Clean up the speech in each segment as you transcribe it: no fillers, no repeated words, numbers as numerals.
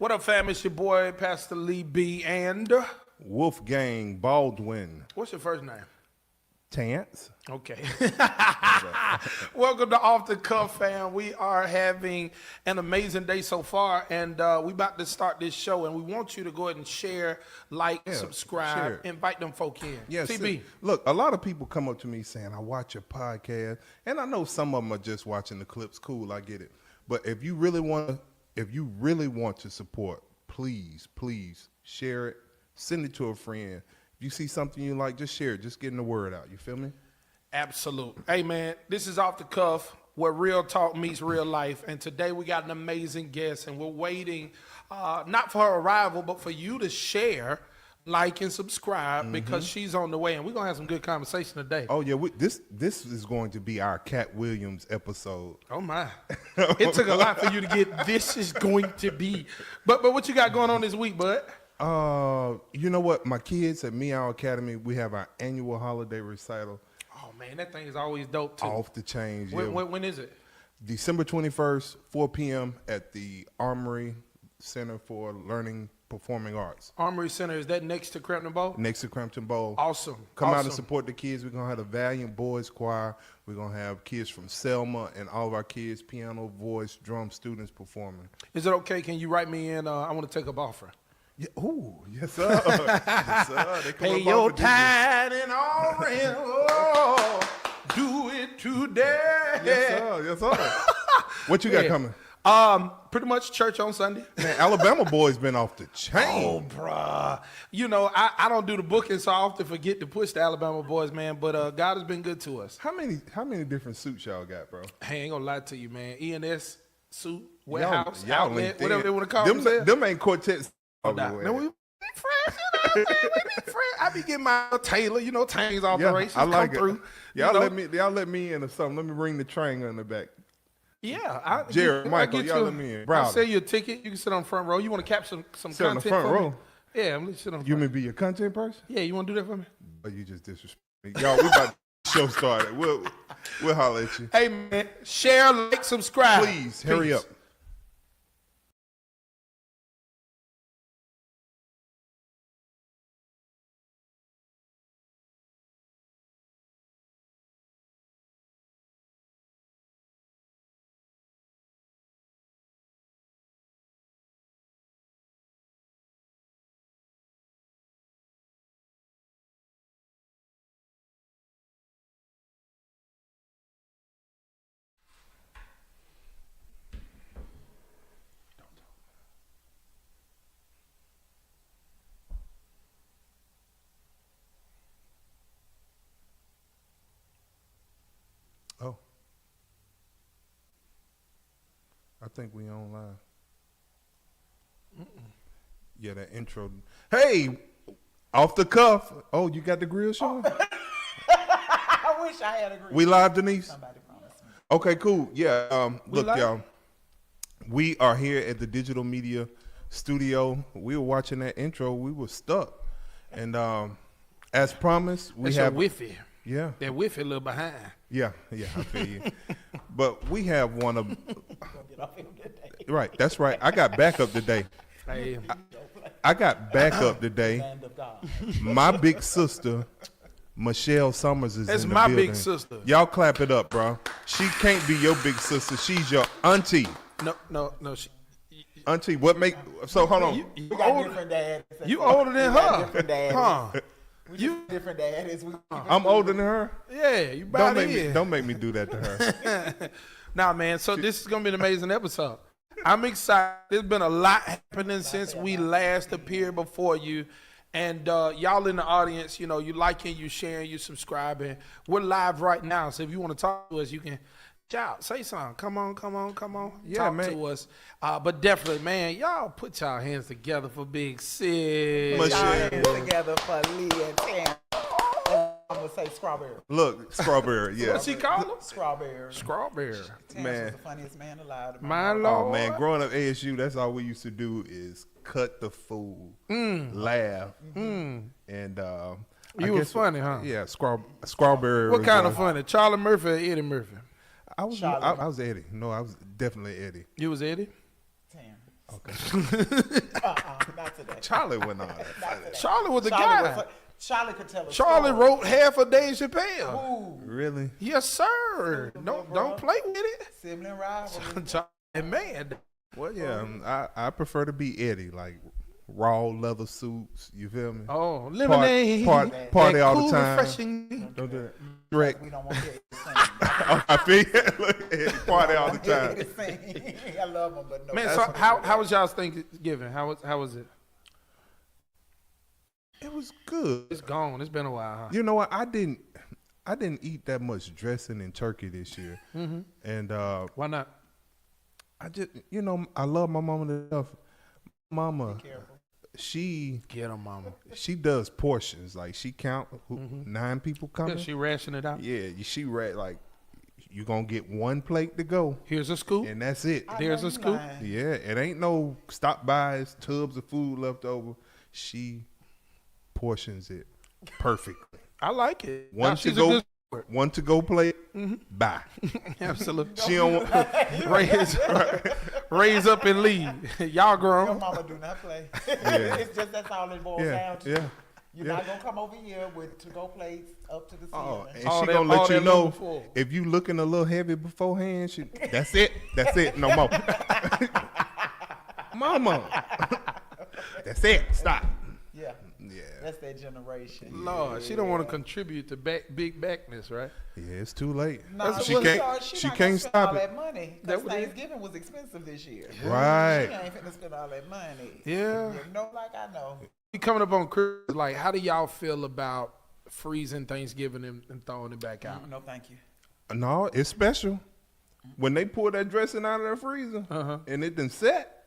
What up, fam? It's your boy, Pastor Lee B. And Wolfgang Baldwin. what's your first name? Tance. Okay. Welcome to Off the Cuff, fam. We are having an amazing day so far, and we about to start this show, and we want you to go ahead and share, subscribe, share. invite them folk in. Yes. TB. Look, a lot of people come up to me saying, I watch your podcast, and I know some of them are just watching the clips. Cool, I get it. But if you really want to support, please share it. Send it to a friend. If you see something you like, just share it. Just getting the word out. You feel me? Absolutely. Hey, man, this is Off the Cuff, where real talk meets real life. And today we got an amazing guest, and we're waiting not for her arrival, but for you to share, like, and subscribe because she's on the way. And we're going to have some good conversation today. Oh, yeah. This is going to be our Cat Williams episode. Oh, my. It took a lot for you to get this is going to be. But what you got going on this week, bud? You know what? My kids at Meow Academy, we have our annual holiday recital. Oh, man, that thing is always dope, too. Off the chain. When is it? December 21st, 4 p.m. at the Armory Center for Learning Performing Arts. Armory Center, is that next to Crampton Bowl? Next to Crampton Bowl. Awesome. Come out and support the kids. We're going to have the Valiant Boys Choir. We're going to have kids from Selma and all of our kids, piano, voice, drum students performing. Is it okay? Can you write me in? I want to take up offering. Yeah. Ooh, yes, sir. Yes, sir. They come Pay up your off the tithe and offering. Oh, do it today. Yes, sir. Yes, sir. What you got coming? Pretty much church on Sunday. Man, Alabama boys been off the chain. Oh, bruh. You know, I don't do the booking, so I often forget to push the Alabama boys, man. But God has been good to us. How many different suits y'all got, bro? Hey, I ain't gonna lie to you, man. ENS, suit, warehouse, y'all outlet, ain't whatever thin. they want to call themselves. Them ain't quartets. Man, we be friends, you know what I'm saying? We be friends. I be getting my Taylor, Tangs alterations I like come through. Y'all let me in or something. Let me ring the triangle in the back. Yeah, Jared, Michael, y'all let me in. I'll sell you a ticket. You can sit on the front row. You want to capture some sit content on the front for row? me? Yeah, I'm gonna sit on the You front. mean be a content person? Yeah, you want to do that for me? Oh, you just disrespect me. Y'all, we about to show started. We'll holler at you. Hey, man, share, like, subscribe. Please, hurry up. Oh. I think we on live. Yeah, that intro. Hey, Off the Cuff. Oh, you got the grill show? I wish I had a grill. We live, Denise? Somebody promised me. Okay, cool. Yeah, look, live? y'all. We are here at the Digital Media Studio. We were watching that intro. We were stuck. And as promised, we That's have... your Wi-Fi. Yeah. That Wi-Fi a little behind. Yeah, I feel you. But we have one of... Right, that's right. I got backup today. Hey, I got backup today. My big sister, Michelle Summers, is that's in the my building. big sister. Y'all clap it up, bro. She can't be your big sister. She's your auntie. No. Auntie, what make... So, hold on. You We got older, different dads. you older than We got her. different dads. Huh? We You- just different dads. I'm older than her. Yeah, you about Don't make me do that to her. Nah, man. So this is gonna be an amazing episode. I'm excited. There's been a lot happening since we last appeared before you, and y'all in the audience, you liking, you sharing, you subscribing. We're live right now, so if you want to talk to us, you can shout, say something. Come on. Yeah, talk man. to us. But definitely, man, y'all put y'all hands together for Big Sis. Put y'all Michelle. hands together for Lee and Tam. I'm gonna say strawberry. Look, Strawberry, yeah. What she call him? Strawberry. Strawberry. Tam Man. was the funniest man alive. to My life. Lord. Oh, man, growing up ASU, that's all we used to do is cut the fool, laugh, and I You was guess- funny, huh? Yeah, Strawberry. What was, kind of funny? Charlie Murphy or Eddie Murphy? I was Charlie. I was Eddie. No, I was definitely Eddie. You was Eddie? Tam. Not today. Charlie went on. Not today. Charlie was the Charlie guy. Charlie could tell a Charlie story. wrote half of Dave Chappelle. Ooh, Really? Yes, sir. Don't play with it. sibling rivalry. Charlie, man. Well, yeah. I prefer to be Eddie, like raw leather suits. You feel me? Oh, lemonade. Party That all cool, the time. refreshing. Don't do that. Direct. We don't want to hear it sing. I feel Look, Eddie, party all the time. I love him, but no. Man, so how was y'all's Thanksgiving? How was it? It was good. It's gone. It's been a while, huh? You know what? I didn't eat that much dressing and turkey this year, and Why not? I just I love my mama to death. Mama, she Get him, mama. does portions, like she count 9 people coming. Yeah, she ration it out. Yeah, she like you gonna get 1 plate to go, Here's a scoop. and that's it. There's a scoop. Yeah, it ain't no stop bys, tubs of food left over. She portions it perfectly. I like it. One Now, to she's a go, good sport. one to go plate. Bye. Absolutely. She don't want. Raise up and leave. Y'all Your grown. mama do not play. Yeah. It's just that's all it boils Yeah, down to. yeah. You're not gonna come over here with to-go plates up to the Oh, ceiling. and All she that- gonna let all you that know moving forward. if you looking a little heavy beforehand. That's it. That's it. No more. Mama. That's it. Stop. Yeah, Yeah. that's that generation. Lord, she don't want to contribute to big backness, right? Yeah, it's too late. Nah, she well, can't. she She not can't gonna spend stop all it. that money That because what it is? Thanksgiving was expensive this year. Right. She ain't finna spend all that money. Yeah. You know, like I know. We coming up on Christmas. Like, how do y'all feel about freezing Thanksgiving and throwing it back out? No, thank you. No, it's special. When they pull that dressing out of that freezer and it done set.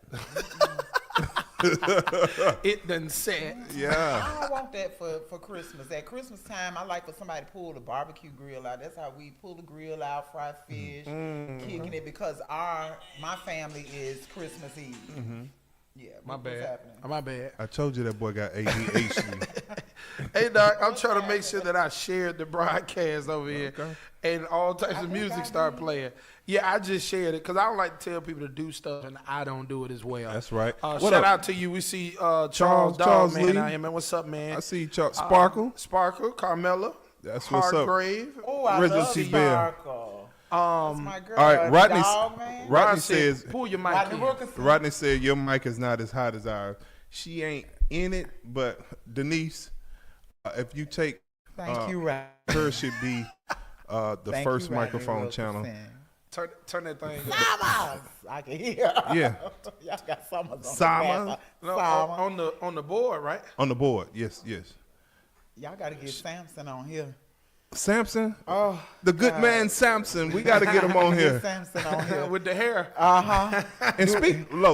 It done set. Yeah. I don't want that for Christmas. At Christmas time, I like for somebody to pull the barbecue grill out. That's how we pull the grill out, fry fish, kicking it, because my family is Christmas Eve. Yeah, My what's bad. happening? My bad. I told you that boy got ADHD. Hey, Doc, I'm trying to make sure that I shared the broadcast over here and all types of music start playing. Yeah, I just shared it because I don't like to tell people to do stuff and I don't do it as well. That's right. Shout What up? out to you. We see Charles Charles Dog, man, Lee. out here, man. What's up, man? I see Chuck Sparkle. Sparkle, Carmella. That's what's up. Hargrave. Oh, I Regency love Bell. Sparkle. That's my girl. All right, Rodney. Dog, man. Rodney said, says. pull your mic Rodney in. Wilkerson. Rodney said your mic is not as hot as ours. She ain't in it, but Denise, if you take Thank you, Rodney. her should be the Thank first you, Rodney microphone Wilkerson. channel. Turn that thing up. Summers. I can hear. Yeah. Y'all got Summers on Summer. the No, Summer. on the board, right? On the board. Yes, yes. Y'all got to get Samson on here. Samson, Oh, the good man Samson. We got to get him on Get here. Samson on here. With the hair. And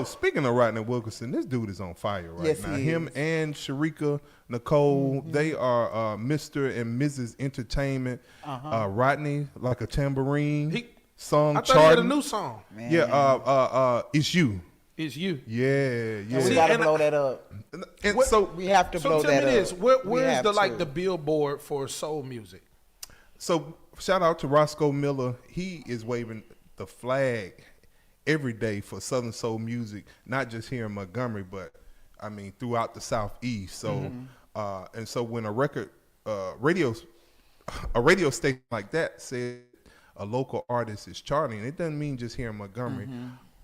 speaking of Rodney Wilkerson, this dude is on fire right Yes, now. he Him is. and Sharika Nicole, they are Mr. and Mrs. Entertainment. Rodney, like a tambourine, song I thought he had a charting. new song. Man. Yeah, it's you. It's you. Yeah, yeah. We See, got to and blow that up. And so, We have to So blow tell me that this: up. where, We where's have the to. the billboard for soul music? so shout out to Roscoe Miller. He is waving the flag every day for Southern soul music, not just here in Montgomery, but I mean throughout the Southeast. So, and so when a radio station like that said a local artist is charting, it doesn't mean just here in Montgomery,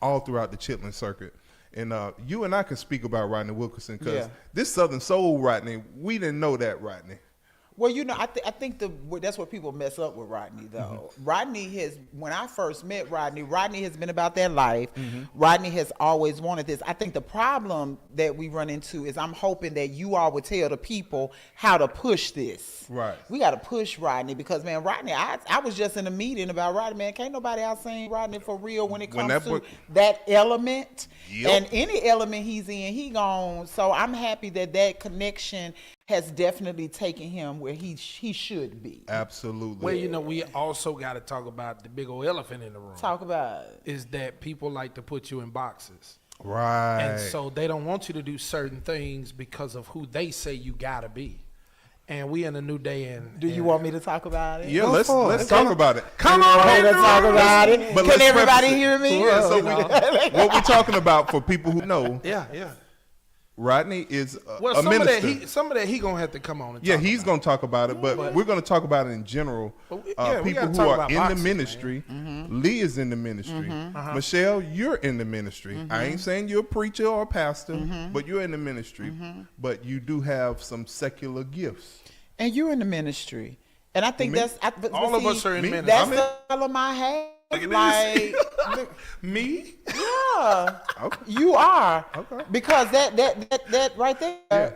all throughout the Chitlin circuit. And you and I can speak about Rodney Wilkerson because Yeah. this Southern soul Rodney, we didn't know that Rodney. Well, you know, I think that's what people mess up with Rodney, though. Rodney when I first met Rodney has been about that life. Rodney has always wanted this. I think the problem that we run into is I'm hoping that you all would tell the people how to push this. Right. We got to push Rodney because, man, Rodney, I was just in a meeting about Rodney, man. Can't nobody out sing Rodney for real when it When comes that to boy- that element. Yep. And any element he's in, he gone. So I'm happy that connection has definitely taken him where he should be. Absolutely. Well, you know, we also got to talk about the big old elephant in the room. Talk about it. Is that people like to put you in boxes, Right. and so they don't want you to do certain things because of who they say you gotta be. and we in a new day. And Do you want me to talk about it? Yeah, let's talk about it. Come You on, want me to talk about it? But Can let's everybody preface it. hear me? Yeah, so what we're talking about for people who know, Yeah. Rodney is Well, a some of minister. that he gonna have to come on. And Yeah, talk he's about. going to talk about it, but we're going to talk about it in general. But we gotta People who talk are about in boxing, the ministry. Lee is in the ministry. Michelle, you're in the ministry. I ain't saying you're a preacher or a pastor, but you're in the ministry. But you do have some secular gifts. And you're in the ministry. And I think that's... All of us are in ministry. That's the color my hair. Like, Me? yeah, Okay. you are. Okay. Because that right there, Yeah.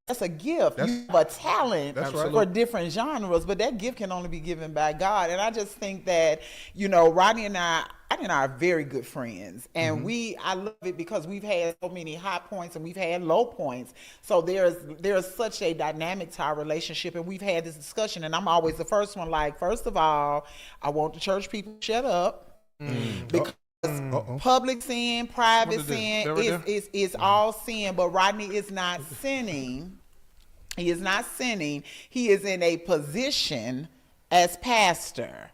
that's a gift. You have a talent That's right. for different genres, but that gift can only be given by God. And I just think that, Rodney and I are very good friends, and I love it because we've had so many high points and we've had low points. So there's such a dynamic to our relationship, and we've had this discussion. And I'm always the first one. Like, first of all, I want the church people to shut up because public sin, private What is this? sin That right there? is all sin. But Rodney is not sinning. He is not sinning. He is in a position as pastor.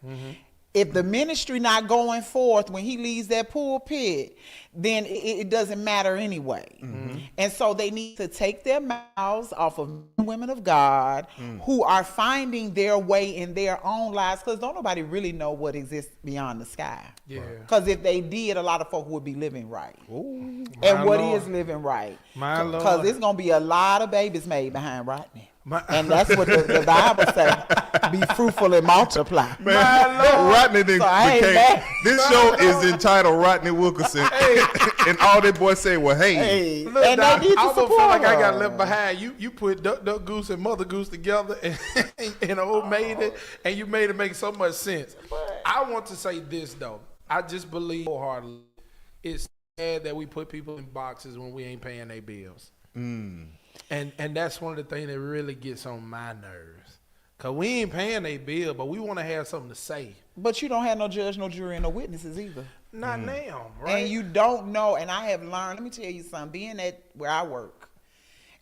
If the ministry not going forth when he leaves that pulpit, then it doesn't matter anyway. And so they need to take their mouths off of women of God who are finding their way in their own lives, because don't nobody really know what exists beyond the sky. Yeah. Because if they did, a lot of folk would be living right. Ooh. And My what Lord. is living right? My Lord. Because there's going to be a lot of babies made behind Rodney. And that's what the Bible says. Be fruitful and multiply. Man, Rodney didn't So I ain't became, mad. this show is entitled Rodney Wilkerson. And all that boys say, well, hey. Hey, Look, and Doc, they need to I almost support feel like I got her. left behind. You put Duck Duck Goose and Mother Goose together and old maiden, and you made it make so much sense. I want to say this though. I just believe wholeheartedly it's sad that we put people in boxes when we ain't paying their bills. And that's one of the things that really gets on my nerves. Cause we ain't paying their bill, but we want to have something to say. But you don't have no judge, no jury, and no witnesses either. Not now, right? And you don't know. And I have learned, let me tell you something, being at where I work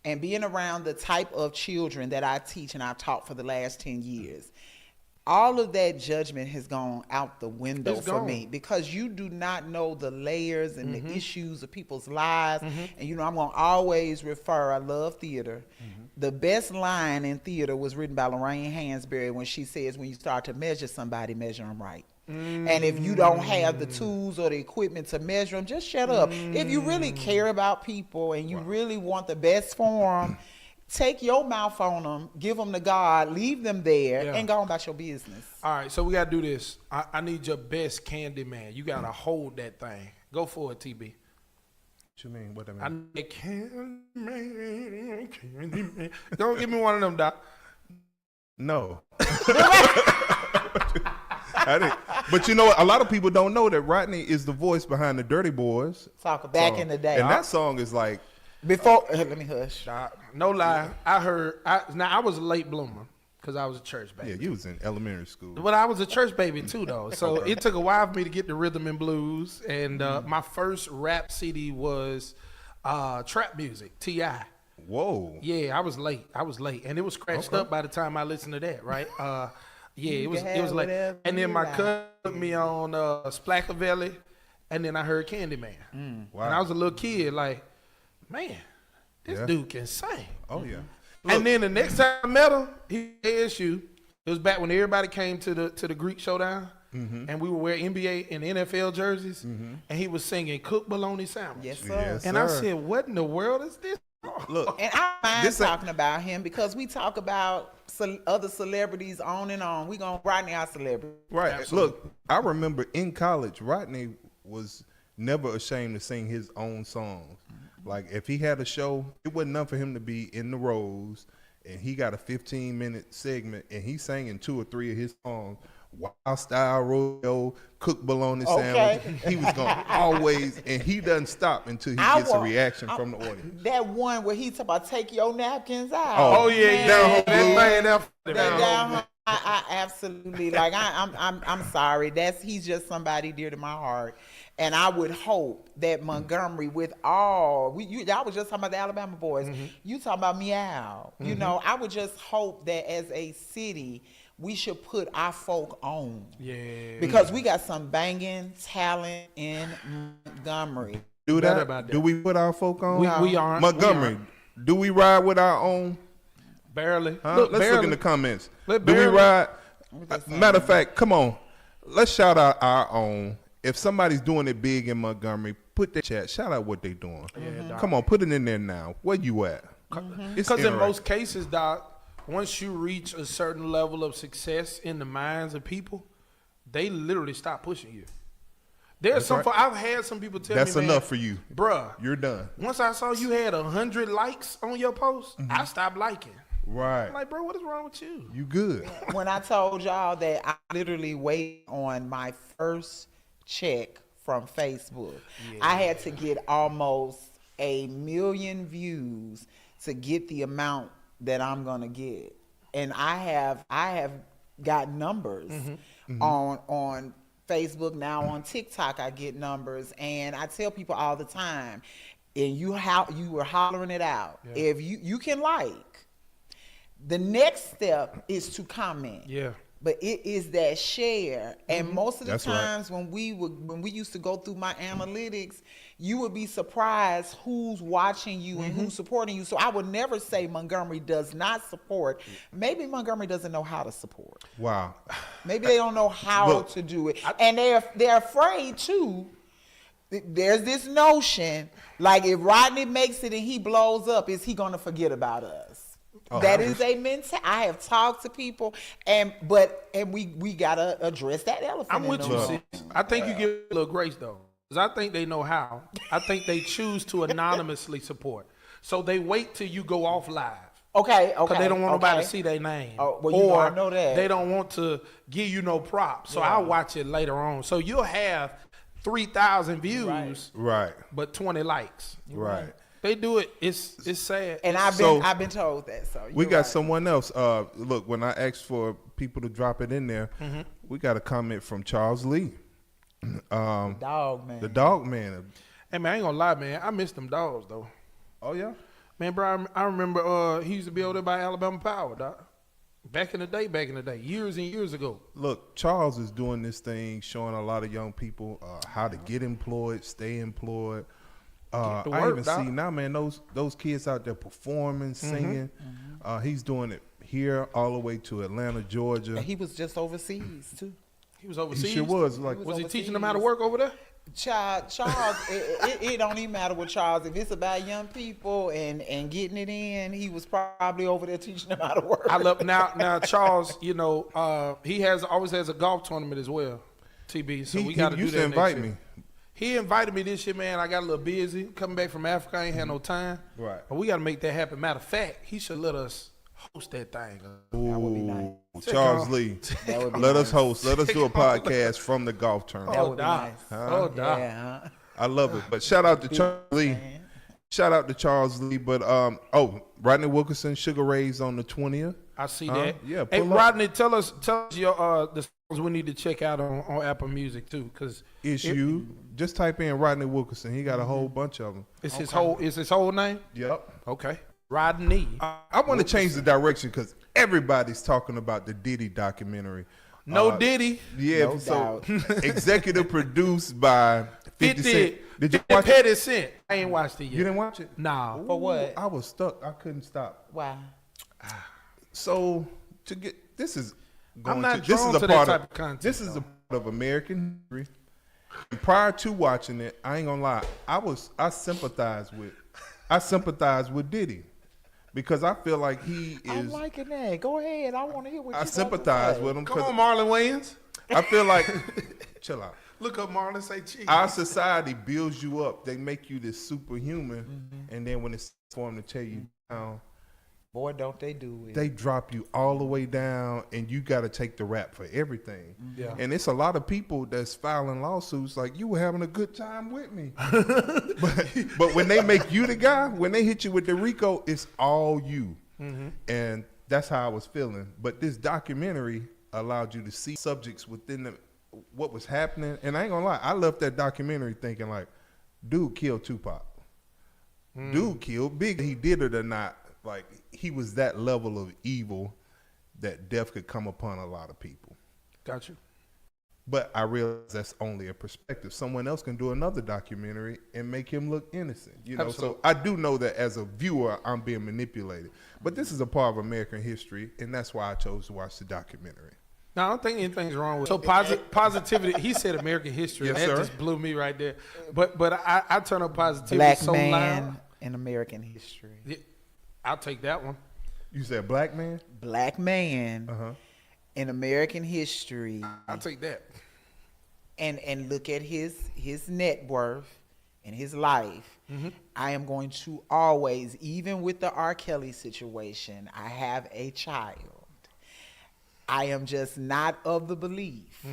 and being around the type of children that I teach and I've taught for the last 10 years, all of that judgment has gone out the window It's for gone. me, because you do not know the layers and the issues of people's lives. And I'm going to always refer, I love theater. The best line in theater was written by Lorraine Hansberry when she says, when you start to measure somebody, measure them right. And if you don't have the tools or the equipment to measure them, just shut up. If you really care about people and you really want the best for them, take your mouth on them, give them to God, leave them there, Yeah. and go on about your business. All right, so we got to do this. I need your best candy man. You got to hold that thing. Go for it, TB. What you mean? What I I mean? need a candy man. Don't give me one of them, Doc. No. I didn't. But you know what? A lot of people don't know that Rodney is the voice behind the Dirty Boys. Talk back song. in the day. And that song is like, Before, let me hush. Doc, no lie. I was a late bloomer because I was a church baby. yeah, you was in elementary school. But I was a church baby too, though. So it took a while for me to get the rhythm and blues. And my first rap CD was trap music, T.I. Whoa. Yeah, I was late. And it was scratched up by the time I listened to that, right? Yeah, it was have late. whatever And then you my like. cousin put me on Splackavelli, and then I heard Candyman. Wow. And I was a little kid, like, man, this Yeah. dude can sing. Oh, yeah. And then the next time I met him, he had ASU. It was back when everybody came to the Greek Showdown, and we would wear NBA and NFL jerseys, and he was singing "Cook Bologna Sandwich." Yes, sir. Yes. And I sir. said, "What in the world is this?" Look, And I mind This ain't- talking about him because we talk about other celebrities on and on. We gonna Rodney our celebrity. right. Absolutely. Look, I remember in college, Rodney was never ashamed to sing his own songs. Like, if he had a show, it wasn't enough for him to be in the rows, and he got a 15-minute segment, and he sang in 2 or 3 of his songs. Wild Style Rodeo, Cook Bologna Okay. Sandwich. He was going to always, and he doesn't stop until he gets a reaction from the audience. That one where he talk about take your napkins out. Oh, Oh yeah, man. down home Blue. that thing, That down home I absolutely like. I'm sorry. He's just somebody dear to my heart, and I would hope that Montgomery, with all y'all was just talking about the Alabama boys. You talking about Meow. You know, I would just hope that as a city, we should put our folk on. Yeah. Because we got some banging talent in Montgomery. Do Better that? about that. Do we put our folk on? We aren't. Montgomery, do we ride with our own? Barely. Huh? Let's barely. look in the comments. Do we barely. ride? Matter of fact, come on. Let's shout out our own. If somebody's doing it big in Montgomery, put the chat. Shout out what they doing. Come on, put it in there now. Where you at? Because in most cases, Doc, once you reach a certain level of success in the minds of people, they literally stop pushing you. There's some. right. I've had some people tell That's me, enough man, for you. bruh. You're done. Once I saw you had 100 likes on your post, I stopped liking. Right. I'm like, bro, what is wrong with you? You good. When I told y'all that I literally waited on my first check from Facebook, I had to get almost 1 million views to get the amount that I'm gonna get, and I have got numbers on Facebook now. On TikTok, I get numbers, and I tell people all the time, and you were hollering it out. If you can like. The next step is to comment. Yeah. But it is that share. And most of the That's right. times when we used to go through my analytics, you would be surprised who's watching you and who's supporting you. So I would never say Montgomery does not support. Maybe Montgomery doesn't know how to support. Wow. Maybe they don't know how Look, to do it. And they're afraid too. There's this notion, like if Rodney makes it and he blows up, is he gonna forget about us? That is a mentality. I have talked to people, and we gotta address that elephant. I'm in with the you, room. sis. I think you give a little grace though, because I think they know how. I think they choose to anonymously support, so they wait till you go off live. Okay. Because they don't want nobody to see their name. Oh, well, you know, I know that. They don't want to give you no props. So I'll watch it later on. So you'll have 3,000 views, Right. but 20 likes. Right. They do it. It's sad. And I've been told that. So We you're got right. someone else. Look, when I asked for people to drop it in there, we got a comment from Charles Lee. Dog man. The dog man. Hey, man, I ain't gonna lie, man. I miss them dogs, though. Oh, yeah? Man, bro, I remember he used to be over there by Alabama Power, doc. Back in the day, years and years ago. Look, Charles is doing this thing, showing a lot of young people how to get employed, stay employed. Get to I work, even doc. see now, man, those kids out there performing, singing. He's doing it here all the way to Atlanta, Georgia. And he was just overseas too. He was He overseas. sure was. Like, Was he teaching them how to work over there? Charles, it don't even matter with Charles. If it's about young people and getting it in, he was probably over there teaching them how to work. I love now Charles. You know, he always has a golf tournament as well. TB. So we got to do used that to invite next year. me. He invited me this year, man. I got a little busy coming back from Africa. I ain't had no time. Right. But we got to make that happen. Matter of fact, he should let us host that thing. would be nice. Ooh, Charles Lee. That would be Let nice. us host. Let us do a podcast from the golf tournament. That would be Doc. nice. Oh, Doc. Yeah. I love it. But shout out to Charles Lee. Shout out to Charles Lee. But Rodney Wilkerson, Sugar Ray's on the 20th. I see that. Yeah, Hey, pull up. Rodney, tell us your the songs we need to check out on Apple Music too, because Issue. Just type in Rodney Wilkerson. He got a whole bunch of them. it's his whole name. Yep. Okay, Rodney. I want to change the direction because everybody's talking about the Diddy documentary. No Diddy. Yeah, No so doubt. executive produced by 50 Cent. Did you And watch it? Petty Cent. I ain't watched it yet. You didn't watch it? Nah. For what? I was stuck. I couldn't stop. Why? So to get this is going I'm not to, this drawn is a to that part type of of content, this is a part of American history. And prior to watching it, I ain't gonna lie, I sympathize with Diddy because I feel like he I'm is. liking that. Go ahead. I want to hear what I you sympathize with him Come because on, Marlon Wayans. I feel like chill out. Look up Marlon. Say cheese. Our society builds you up. They make you this superhuman, and then when it's for them to tear you down, Boy, don't they do it. they drop you all the way down, and you got to take the rap for everything. Yeah. And it's a lot of people that's filing lawsuits like, you were having a good time with me. but when they make you the guy, when they hit you with the RICO, it's all you. And that's how I was feeling. But this documentary allowed you to see subjects within what was happening. And I ain't gonna lie, I left that documentary thinking like, dude killed Tupac. Dude killed Big. He did it or not, like he was that level of evil that death could come upon a lot of people. Got you. But I realize that's only a perspective. Someone else can do another documentary and make him look innocent. You know, Absolutely. so I do know that as a viewer, I'm being manipulated. But this is a part of American history, and that's why I chose to watch the documentary. No, I don't think anything's wrong with so positivity. He said American history. Yes, that sir. just blew me right there. But I turn up positivity Black so man loud. in American history. Yeah, I'll take that one. You said black man? Black man Uh-huh. in American history, I'll take that. and look at his net worth and his life. I am going to always, even with the R. Kelly situation, I have a child. I am just not of the belief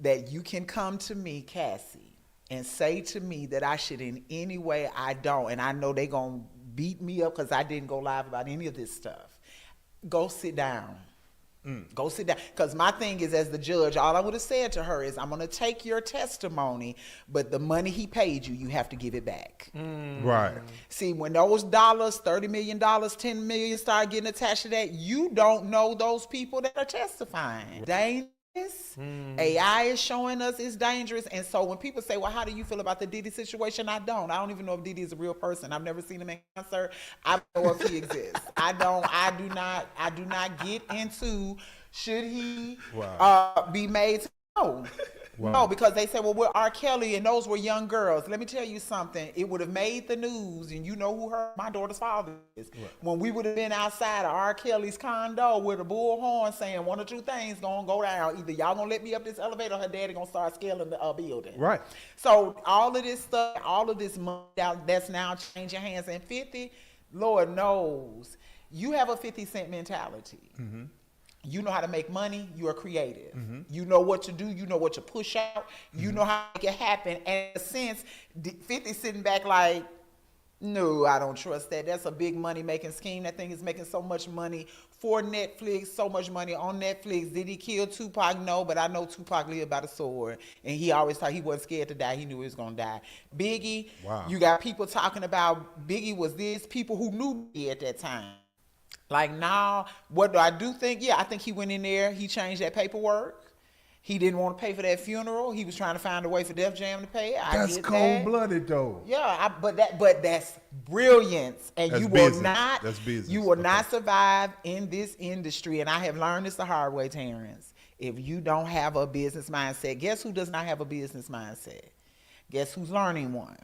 that you can come to me, Cassie, and say to me that I should in any way, I don't, and I know they're going to beat me up because I didn't go live about any of this stuff. Go sit down. Go sit down. Because my thing is, as the judge, all I would have said to her is, I'm going to take your testimony, but the money he paid you, you have to give it back. Right. See, when those dollars, $30 million, $10 million start getting attached to that, you don't know those people that are testifying. Dangerous. AI is showing us it's dangerous. And so when people say, well, how do you feel about the Diddy situation? I don't even know if Diddy is a real person. I've never seen him in concert. I don't know if he exists. I do not get into should he be made to know. Wow. No, because they say, well, we're R. Kelly, and those were young girls. Let me tell you something. It would have made the news, and you know who my daughter's father is. Right. When we would have been outside of R. Kelly's condo with a bullhorn saying one or two things gonna go down. Either y'all gonna let me up this elevator, or her daddy gonna start scaling the building. Right. So all of this stuff, all of this money that's now changing hands. And 50, Lord knows, you have a 50 Cent mentality. You know how to make money. You are creative. You know what to do. You know what to push out. You know how to make it happen. And in a sense, 50 sitting back like, no, I don't trust that. That's a big money making scheme. That thing is making so much money for Netflix, so much money on Netflix. Did he kill Tupac? No, but I know Tupac lived by the sword. And he always thought he wasn't scared to die. He knew he was going to die. Biggie, you got people talking about Biggie was this, people who knew Biggie at that time. Like now, what do I do think? Yeah, I think he went in there, he changed that paperwork. He didn't want to pay for that funeral. He was trying to find a way for Def Jam to pay it. That's cold-blooded though. Yeah, but that's brilliance. And That's you business. will not That's business. You will not survive in this industry. And I have learned this the hard way, Terrence. If you don't have a business mindset, guess who does not have a business mindset? Guess who's learning one?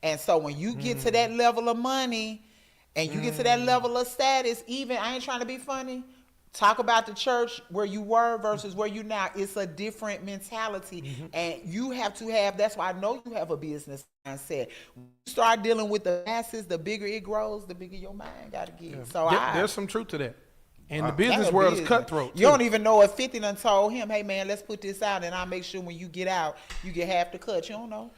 And so when you get to that level of money, and you get to that level of status, even, I ain't trying to be funny, talk about the church where you were versus where you now. It's a different mentality. And you have to have, that's why I know you have a business mindset. When you start dealing with the masses, the bigger it grows, the bigger your mind got to get. So there's some truth to that. And the business world is cutthroat. You don't even know if 50 done told him, hey man, let's put this out, and I'll make sure when you get out, you get half the cut. You don't know.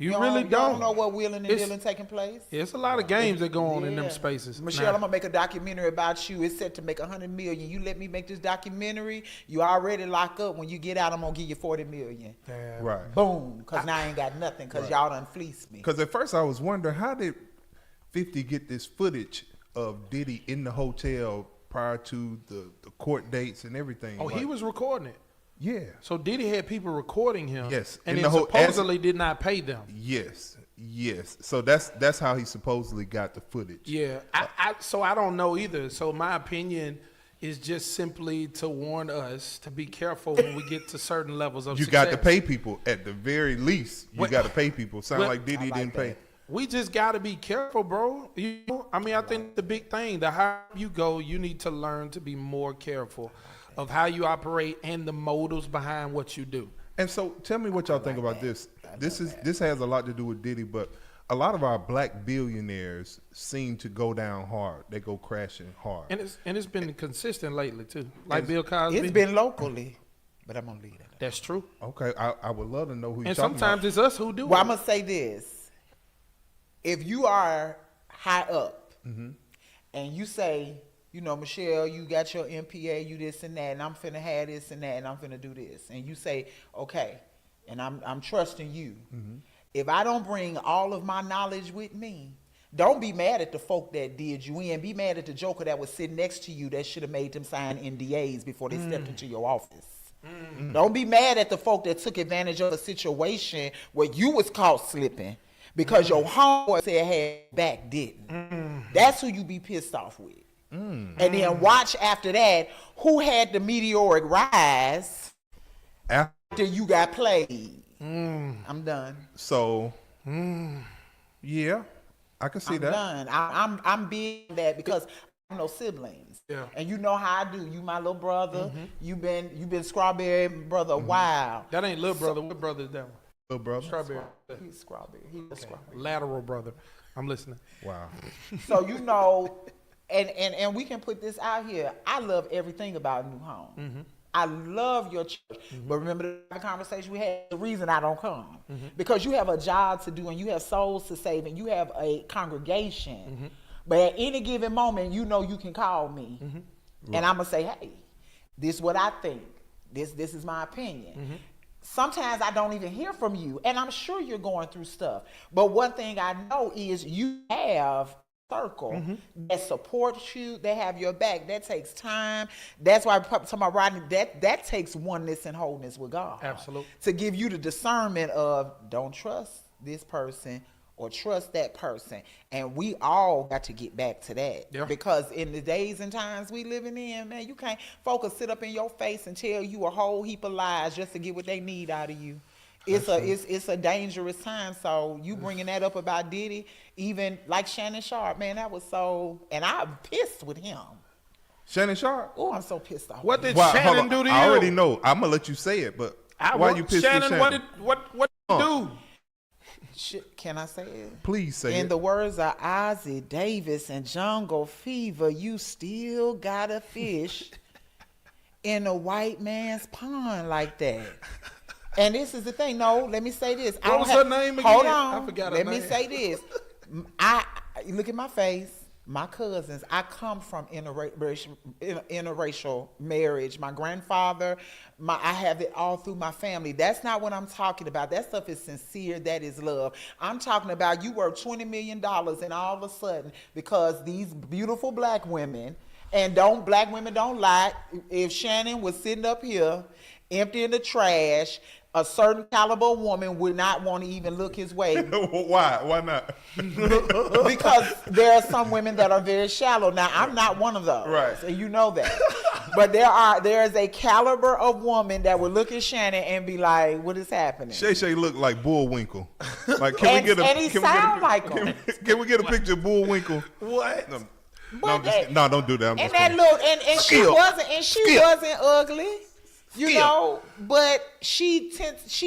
You really don't know what wheeling and dealing taking place. It's a lot of games that go on in them spaces. Michelle, I'm gonna make a documentary about you. It's set to make $100 million. You let me make this documentary, you already lock up. When you get out, I'm gonna give you $40 million. Damn. Right. Boom, because now I ain't got nothing because y'all done fleeced me. Because at first I was wondering, how did 50 get this footage of Diddy in the hotel prior to the court dates and everything? Oh, he was recording it. Yeah. So Diddy had people recording him. Yes. And In then the supposedly did not pay them. Yes. So that's how he supposedly got the footage. Yeah. So I don't know either. So my opinion is just simply to warn us to be careful when we get to certain levels of You success. got to pay people at the very least. You got to pay people. Sound like Diddy like didn't pay. We just got to be careful, bro. I think the big thing, the higher you go, you need to learn to be more careful of how you operate and the motives behind what you do. And so tell me what y'all think about this. This has a lot to do with Diddy, but a lot of our black billionaires seem to go down hard. They go crashing hard. And it's been consistent lately too. Like Bill Cosby. It's been locally, but I'm gonna leave that. That's true. Okay, I would love to know who you're And talking sometimes about. it's us who do Well, it. I'm gonna say this: if you are high up and you say you know, Michelle, you got your MPA, you this and that, and I'm finna have this and that, and I'm finna do this. And you say, okay, and I'm trusting you. If I don't bring all of my knowledge with me, don't be mad at the folk that did you in. Be mad at the joker that was sitting next to you that should have made them sign NDAs before they stepped into your office. Don't be mad at the folk that took advantage of a situation where you was caught slipping because your homeboy said hey back didn't. That's who you be pissed off with. And then watch after that who had the meteoric rise after you got played. I'm done. So, yeah, I can see that. I'm done. I'm big on that because I have no siblings. Yeah. And you know how I do. You my little brother. You've been Strawberry brother a while. That ain't little brother. What brother is that one? Little brother. Strawberry. He's Strawberry. He's a Strawberry. Lateral brother. I'm listening. Wow. So you know, and we can put this out here. I love everything about New Home. I love your church. But remember the conversation we had, the reason I don't come. Because you have a job to do and you have souls to save and you have a congregation. But at any given moment, you know you can call me. And I'm going to say, hey, this is what I think. This is my opinion. Sometimes I don't even hear from you. And I'm sure you're going through stuff. But one thing I know is you have circle that supports you, they have your back. That takes time. That's why I'm talking about Rodney, that takes oneness and wholeness with God. Absolutely. To give you the discernment of don't trust this person or trust that person. And we all got to get back to that. Yeah. Because in the days and times we living in, man, you can't folks sit up in your face and tell you a whole heap of lies just to get what they need out of you. It's a dangerous time. So you bringing that up about Diddy, even like Shannon Sharp, man, that was so, and I'm pissed with him. Shannon Sharp? Oh, I'm so pissed off. What did Hold Shannon on. do to you? I already know. I'm gonna let you say it, but why you pissed Shannon, at Shannon? what did you do? Shit, can I say it? Please say it. In the words of Ozzie Davis and Jungle Fever, you still got a fish in a white man's pond like that. And this is the thing. No, let me say this. What was her name again? Hold on. I forgot her Let name. me say this. I look at my face. My cousins. I come from interracial marriage. My grandfather. I have it all through my family. That's not what I'm talking about. That stuff is sincere. That is love. I'm talking about you worth $20 million, and all of a sudden, because these beautiful black women, and black women don't lie. If Shannon was sitting up here emptying the trash, a certain caliber woman would not want to even look his way. Why? Why not? Because there are some women that are very shallow. Now, I'm not one of those. Right. And you know that. But there is a caliber of woman that would look at Shannon and be like, what is happening? Shay Shay look like Bullwinkle. Like, can we get a? And he sound like him. Can we get a picture of Bullwinkle? What? No, don't do that. And that look, and she wasn't ugly. You know, but she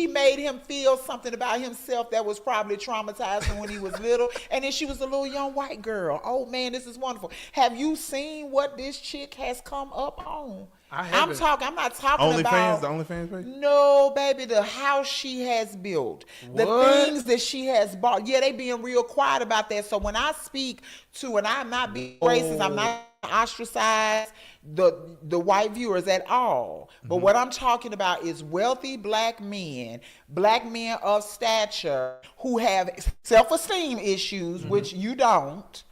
made him feel something about himself that was probably traumatizing when he was little. And then she was a little young white girl. Oh man, this is wonderful. Have you seen what this chick has come up on? I haven't. I'm not talking about the OnlyFans page? No, baby, the house she has built, the things that she has bought. Yeah, they being real quiet about that. So when I speak to, and I'm not being racist, I'm not ostracize the white viewers at all. But what I'm talking about is wealthy black men of stature who have self-esteem issues, which you don't.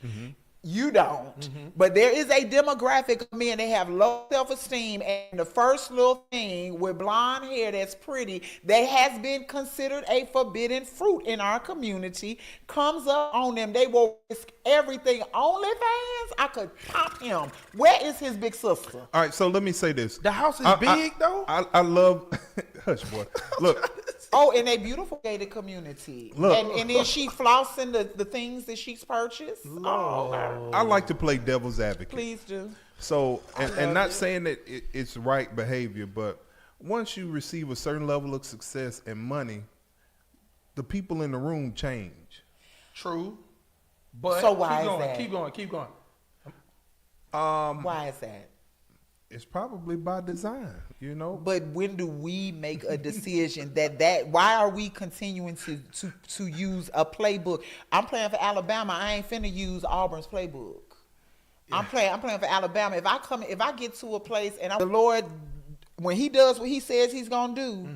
You don't. But there is a demographic of men that have low self-esteem, and the first little thing with blonde hair that's pretty, that has been considered a forbidden fruit in our community, comes up on them. They will risk everything. OnlyFans, I could pop him. Where is his big sister? All right, so let me say this. The house is big, though? I love... Hush, boy. Look. Oh, in a beautiful gated community. Look. And then she flossing the things that she's purchased. Oh, I like to play devil's advocate. please do. So, and not saying that it's right behavior, but once you receive a certain level of success and money, the people in the room change. True. But So why is keep going, that? keep going. Why is that? It's probably by design, you know. But when do we make a decision that why are we continuing to use a playbook? I'm playing for Alabama. I ain't finna use Auburn's playbook. I'm playing for Alabama. If I get to a place and the Lord, when He does what He says He's gonna do,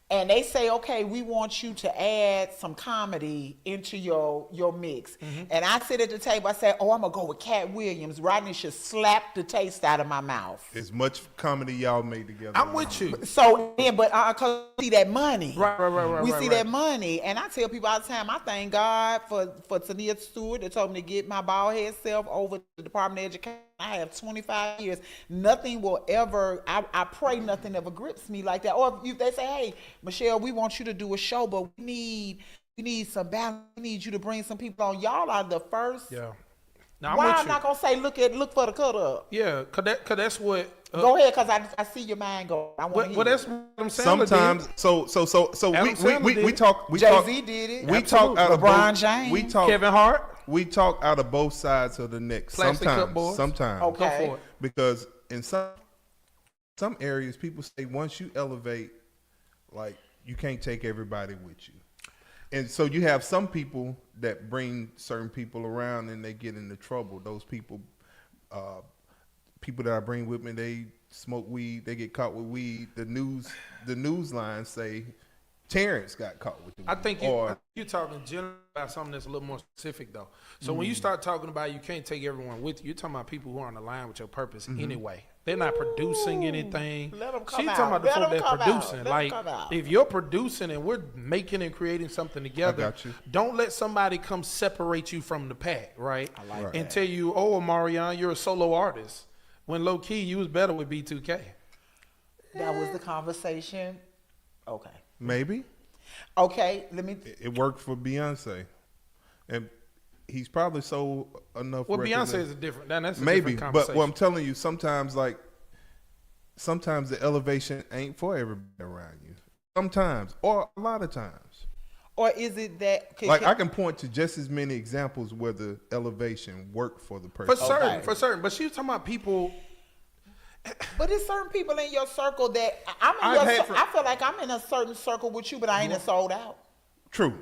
and they say, okay, we want you to add some comedy into your mix, and I sit at the table, I say, oh, I'm gonna go with Cat Williams. Rodney should slap the taste out of my mouth. As much comedy y'all made together. I'm with you. So then, but cause we see that money. Right. We see that money, and I tell people all the time, I thank God for Tania Stewart that told me to get my bald head self over to the Department of Education. I have 25 years. Nothing will ever, I pray nothing ever grips me like that. Or if they say, hey, Michelle, we want you to do a show, but we need some balance. We need you to bring some people on. Y'all are the first. Yeah. Now, Why I'm not going to say look for the cut up? Yeah, cause that's what. Go ahead, because I see your mind go. I want to Well, that's what I'm saying. Sometimes, so Adam Sandler we did. talk. Jay-Z did it. We talk out of LeBron both, James. We talk. Kevin Hart. We talk out of both sides of the neck. Plastic cup boys. Sometimes. Okay. Go for it. Because in some areas, people say once you elevate, like you can't take everybody with you, and so you have some people that bring certain people around and they get into trouble. Those people, people that I bring with me, they smoke weed, they get caught with weed. The news lines say Terrence got caught with the weed. I think you're talking generally about something that's a little more specific, though. So when you start talking about you can't take everyone with you, you're talking about people who aren't aligned with your purpose anyway. They're not producing anything. Let 'em come She's out. talking about the Let folk 'em that's come out. producing. Let 'em Like, come out. if you're producing and we're making and creating something together, got you. don't let somebody come separate you from the pack, right? I like and that. tell you, oh, Marion, you're a solo artist. When low key, you was better with B2K. That was the conversation. Okay. Maybe Okay, let me. it worked for Beyonce, and he's probably sold enough. Well, records Beyonce is a different. That's a maybe, different but conversation. what I'm telling you, sometimes the elevation ain't for everybody around you. Sometimes, or a lot of times. Or is it that? Like I can point to just as many examples where the elevation worked for the person. for certain. But she was talking about people. But there's certain people in your circle that I'm in. I feel like I'm in a certain circle with you, but I ain't sold out. True.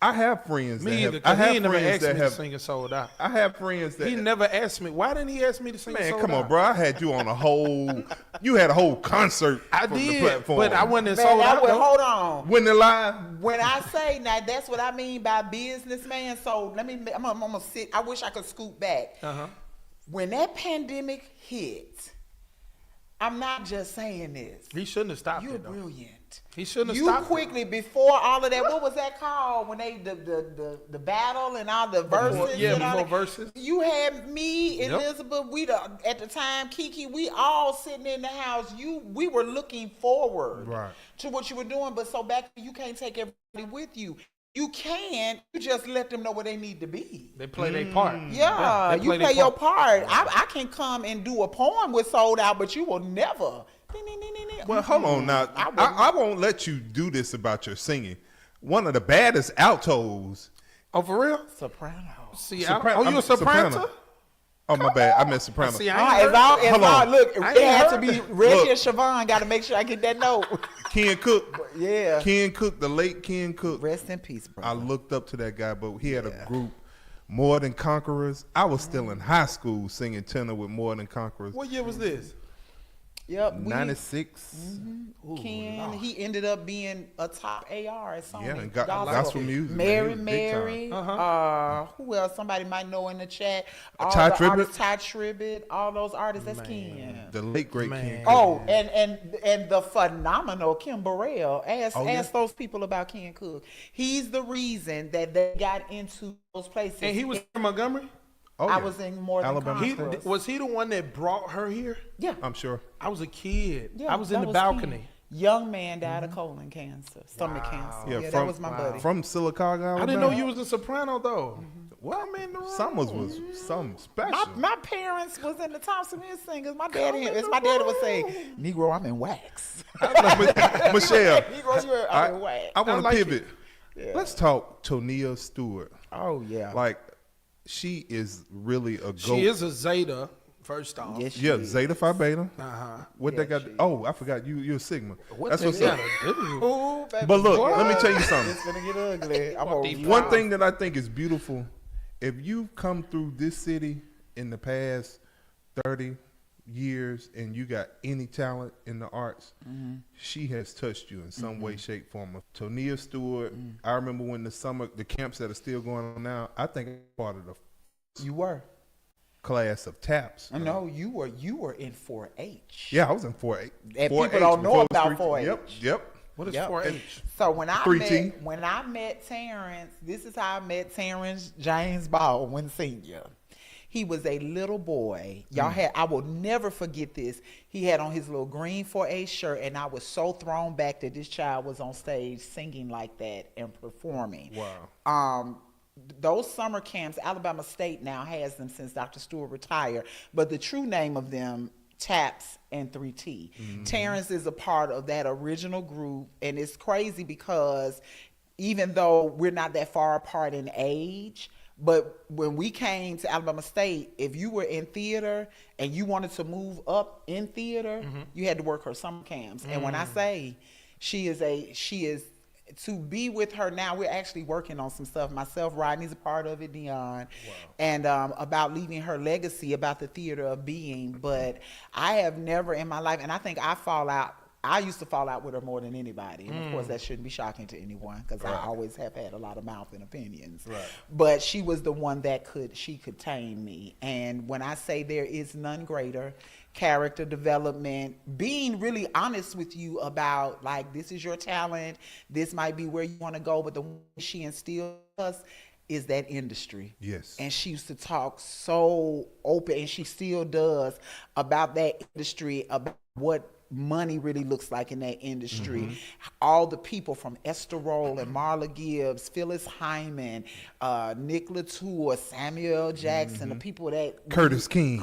I have friends. Me either. I Cause he have ain't never friends asked that me have. to sing and sold out. I have friends that He never asked me. Why didn't he ask me to sing? Man, Sold come Out? on, bro. I had you on a whole. You had a whole concert. I from the did, platform. but I wasn't Man, sold out. though. hold on. When the live. When I say now, that's what I mean by businessman. So let me. I'm gonna sit. I wish I could scoot back. When that pandemic hit, I'm not just saying this. He shouldn't have stopped You're it, though. brilliant. He shouldn't have You stopped quickly before all of that. What was that called? When they the battle and all the verses. yeah, and all before that? verses. You had me, Yep. Elizabeth. At the time, Kiki. We all sitting in the house. We were looking forward to what you were doing. But so back, you can't take everybody with you. You can. You just let them know where they need to be. They play their part. Yeah, they you their play your part. I can come and do a poem with Sold Out, but you will never. Well, hold on now. I won't let you do this about your singing. One of the baddest altos. Oh, for real? Soprano. See, Sopran- you I'm a soprano? Oh, my bad. I meant soprano. See, I ain't heard Hold on. Look, I it ain't has to heard be that. Reggie Look. and Siobhan. Got to make sure I get that note. Ken Cook. Yeah. Ken Cook, the late Ken Cook. Rest in peace, bro. I looked up to that guy, but he had a group, More Than Conquerors. I was still in high school singing tenor with More Than Conquerors. What year was this? Yep. 96. Ken, he ended up being a top AR at Sony. Yeah, and gospel music. Mary, man, he was big time. Mary. Who else? Somebody might know in the chat. All Ty the Tribbett. artists, Ty Tribbett, all those artists. That's Ken. The late great Ken Cook. Oh, and the phenomenal Kim Burrell. Ask those people about Ken Cook. He's the reason that they got into those places. And he was in Montgomery? Oh, I yeah. was in More Than Alabama Conquerors. State. Was he the one that brought her here? Yeah. I'm sure. I was a kid. Yeah, I was in that the balcony. Ken. Young man died of colon cancer, stomach cancer. Yeah, that was my buddy. From Silicaga, Alabama. I didn't know you was a soprano, though. Well, I'm in the wrong. Summers was something special. My parents was in the Thompson Mill Singers. My daddy, as my daddy would say, Negro, I'm in wax. Michelle, Negro, I'm in wax. I want to like pivot. Yeah. Let's talk Tania Stewart. Oh yeah. Like, she is really a goat. She is a Zeta, first off. Yes, she Yeah, is. Zeta Phi Beta. What Yeah, they got? she is. Oh, I forgot. You're a Sigma. What That's they what's up. gotta do? Ooh, baby, But look, boy, let me tell you something. It's gonna get ugly. I'm What the gonna One thing that I think is beautiful, if you come through this city in the past 30 years and you got any talent in the arts, she has touched you in some way, shape, form. Tonia Stewart, I remember when the camps that are still going on now, I think I'm part of the You were. class of taps. No, you were in 4-H. Yeah, I was in 4-H. And people don't know about 4-H. Yep. What is Yep. 4-H? So when I met Terrence, this is how I met Terrence James Baldwin Sr. He was a little boy. I will never forget this. He had on his little green 4-H shirt, and I was so thrown back that this child was on stage singing like that and performing. Wow. Those summer camps, Alabama State now has them since Dr. Stewart retired, but the true name of them, Taps and 3T. Terrence is a part of that original group, and it's crazy because even though we're not that far apart in age, but when we came to Alabama State, if you were in theater and you wanted to move up in theater, you had to work her summer camps. And when I say she is to be with her now, we're actually working on some stuff. Myself, Rodney's a part of it, Dion, and about leaving her legacy about the theater of being. But I have never in my life, and I think I used to fall out with her more than anybody. And of course, that shouldn't be shocking to anyone because I always have had a lot of mouth and opinions. Right. But she was the one that could tame me. And when I say there is none greater, character development, being really honest with you about, like, this is your talent, this might be where you want to go, but the way she instilled us is that industry. Yes. And she used to talk so open, and she still does, about that industry, about what money really looks like in that industry. All the people from Esther Roll and Marla Gibbs, Phyllis Hyman, Nick Latour, Samuel Jackson, the people that Curtis King,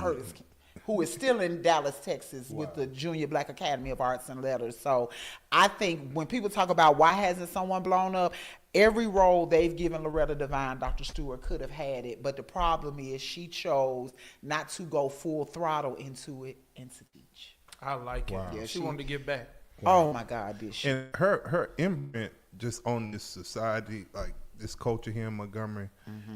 who is still in Dallas, Texas, with the Junior Black Academy of Arts and Letters. So I think when people talk about why hasn't someone blown up, every role they've given Loretta Devine, Dr. Stewart could have had it, but the problem is she chose not to go full throttle into it and to teach. I like it. Wow. Yeah, she wanted to get back. Oh my God, did she? And her imprint just on this society, like this culture here in Montgomery,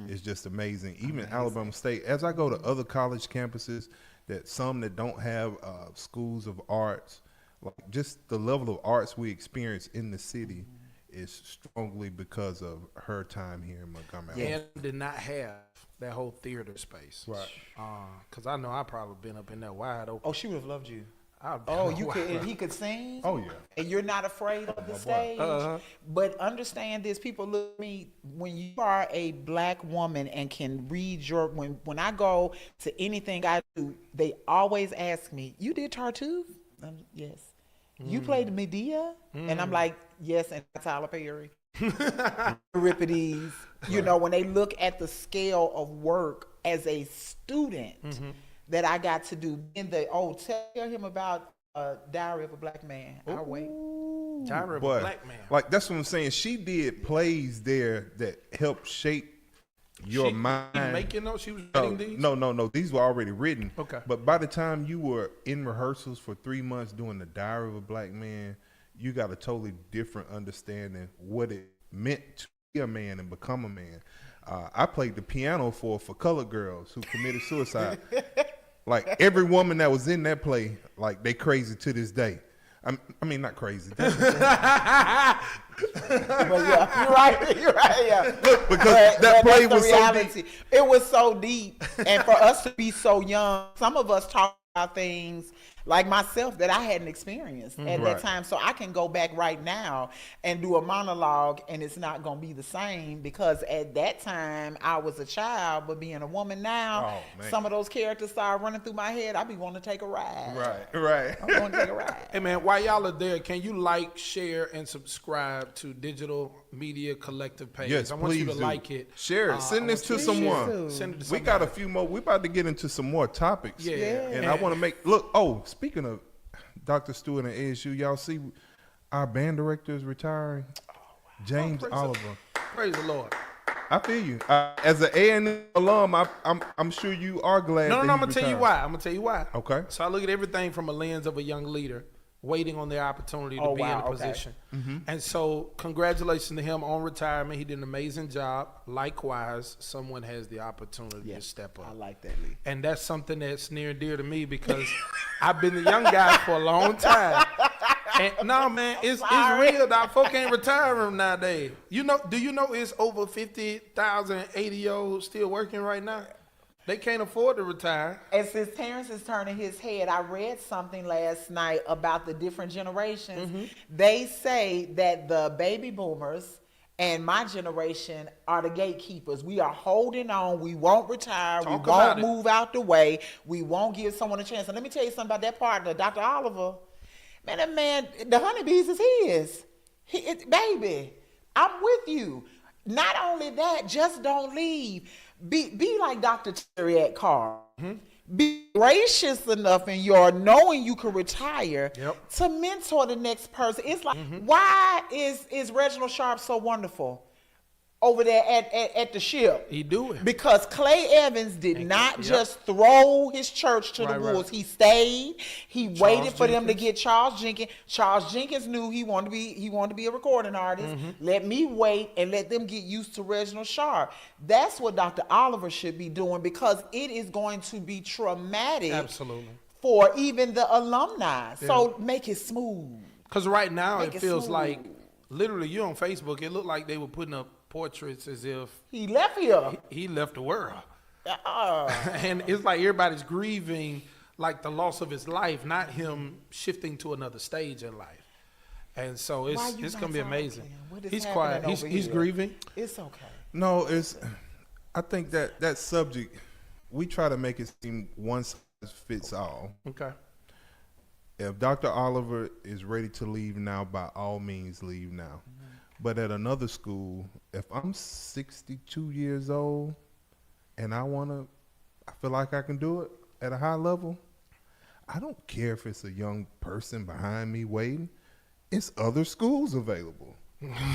is just amazing. Even Alabama State, as I go to other college campuses, that don't have schools of arts, like just the level of arts we experience in the city is strongly because of her time here in Montgomery. And did not have that whole theater space. Right. Because I know I probably been up in there wide open. Oh, she would have loved you. Oh, you could, and he could sing. Oh, yeah. And you're not afraid of the stage. But understand this: people look at me, when you are a black woman and can read your. When I go to anything I do, they always ask me, "You did Tartuffe?" Yes. You played Medea, and I'm like, yes, and Tyler Perry, Euripides. You know, when they look at the scale of work as a student. That I got to do in the tell him about Diary of a Black Man. I'll wait. Diary of a Black Man. Like that's what I'm saying. She did plays there that helped shape your mind. She was writing these? No. These were already written. Okay. But by the time you were in rehearsals for 3 months doing the Diary of a Black Man, you got a totally different understanding what it meant to be a man and become a man. I played the piano for colored girls who committed suicide. Like every woman that was in that play, like they crazy to this day. I mean, not crazy. But yeah, you're right. Yeah. Look, because that play was so deep. It was so deep, and for us to be so young, some of us talk about things like myself that I hadn't experienced at that time. So I can go back right now and do a monologue and it's not going to be the same because at that time I was a child, but being a woman now, some of those characters start running through my head. I be wanting to take a ride. Right. I'm going to take a ride. Hey man, while y'all are there, can you like, share, and subscribe to Digital Media Collective page? Yes, I want you to do. like it. Share it. Send this to someone. Send it to We somebody. got a few more. We're about to get into some more topics. Yeah. And I want to make, speaking of Dr. Stewart and ASU, y'all see our band director is retiring. James Oliver. Praise the Lord. I feel you. As an A&M alum, I'm sure you are glad. No, that I'm he gonna tell you retired. why. I'm gonna tell you why. Okay. So I look at everything from a lens of a young leader. waiting on their opportunity to Oh, be in wow, a okay. position. And so congratulations to him on retirement. He did an amazing job. Likewise, someone has the opportunity to step up. I like that, Lee. And that's something that's near and dear to me because I've been the young guy for a long time. And no, man, it's real. Dog. Folk ain't retiring nowadays. You know? Do you know it's over 50,000 80-year-olds still working right now? They can't afford to retire. And since Terrence is turning his head, I read something last night about the different generations. Mm-hmm. They say that the baby boomers and my generation are the gatekeepers. We are holding on. We won't retire. Talk we about won't it. move out the way. We won't give someone a chance. And let me tell you something about that partner, Dr. Oliver. Man, that man, the honeybees is his. Baby, I'm with you. Not only that, just don't leave. Be like Dr. Terry at Carr. Be gracious enough in your knowing you can retire to mentor the next person. It's like, why is Reginald Sharp so wonderful over there at the ship? He do it. Because Clay Evans did not just throw his church to the wolves. He stayed. He waited for them to get Charles Jenkins. Charles Jenkins knew he wanted to be a recording artist. Let me wait and let them get used to Reginald Sharp. That's what Dr. Oliver should be doing because it is going to be traumatic. Absolutely. For even the alumni. So make it smooth. Because right now Make it it feels smooth. like, literally, you on Facebook, it looked like they were putting up portraits as if He left here. he left the world. Uh, And it's like everybody's grieving like the loss of his life, not him shifting to another stage in life. And so Why it's you it's not gonna be talking? amazing. What is He's happening quiet. He's over he's here? grieving. It's okay. No, I think that subject, we try to make it seem one size fits all. Okay. If Dr. Oliver is ready to leave now, by all means, leave now. But at another school, if I'm 62 years old and I feel like I can do it at a high level, I don't care if it's a young person behind me waiting. It's other schools available.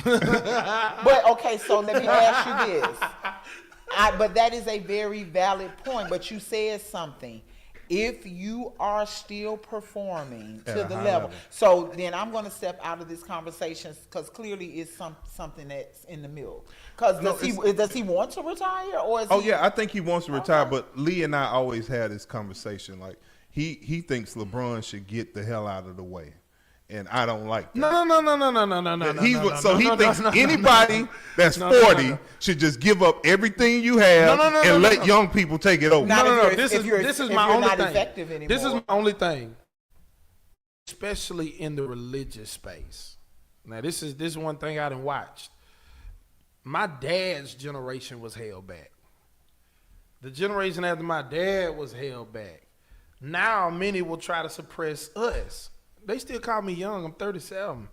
But okay, so let me ask you this. But that is a very valid point. But you said something. If you are still performing At to a the high level, level. so then I'm going to step out of this conversation because clearly it's something that's in the middle. Because does he want to retire or is Oh he? yeah, I think he wants to retire, but Lee and I always had this conversation. Like he thinks LeBron should get the hell out of the way. And I don't like that. No. He thinks anybody that's 40 should just give up everything you have and let young people take it over. Not No. if This you're- is if my you're only not thing. effective This is anymore. my only thing, especially in the religious space. Now, this is one thing I done watched. My dad's generation was held back. The generation after my dad was held back. Now, many will try to suppress us. They still call me young. I'm 37.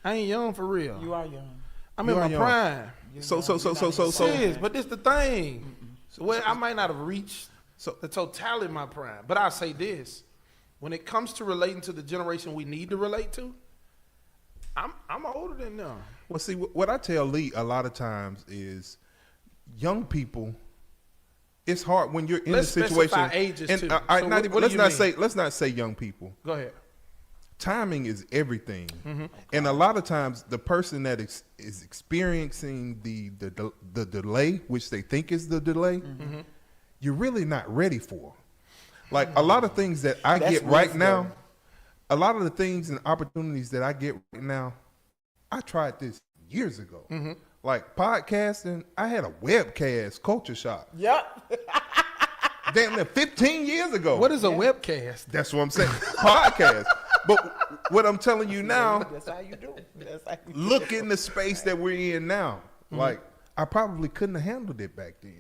I ain't young for real. You are young. I'm You in are my young. prime. So Serious, but this the thing. Well, I might not have reached the totality of my prime, but I'll say this: when it comes to relating to the generation we need to relate to, I'm older than them. Well, see, what I tell Lee a lot of times is young people, it's hard when you're in Let's the situation. specify ages, too. So What do you mean? let's not say young people. Go ahead. Timing is everything, and a lot of times the person that is experiencing the delay, which they think is the delay, you're really not ready for. Like a lot of things that I That's get right wisdom. now, a lot of the things and opportunities that I get right now, I tried this years ago. Like podcasting, I had a webcast culture shock. Yep. Damn near 15 years ago. What is a webcast? That's what I'm saying. Podcast. But what I'm telling you now, That's how you do. That's how you do. look in the space that we're in now. Like I probably couldn't have handled it back then.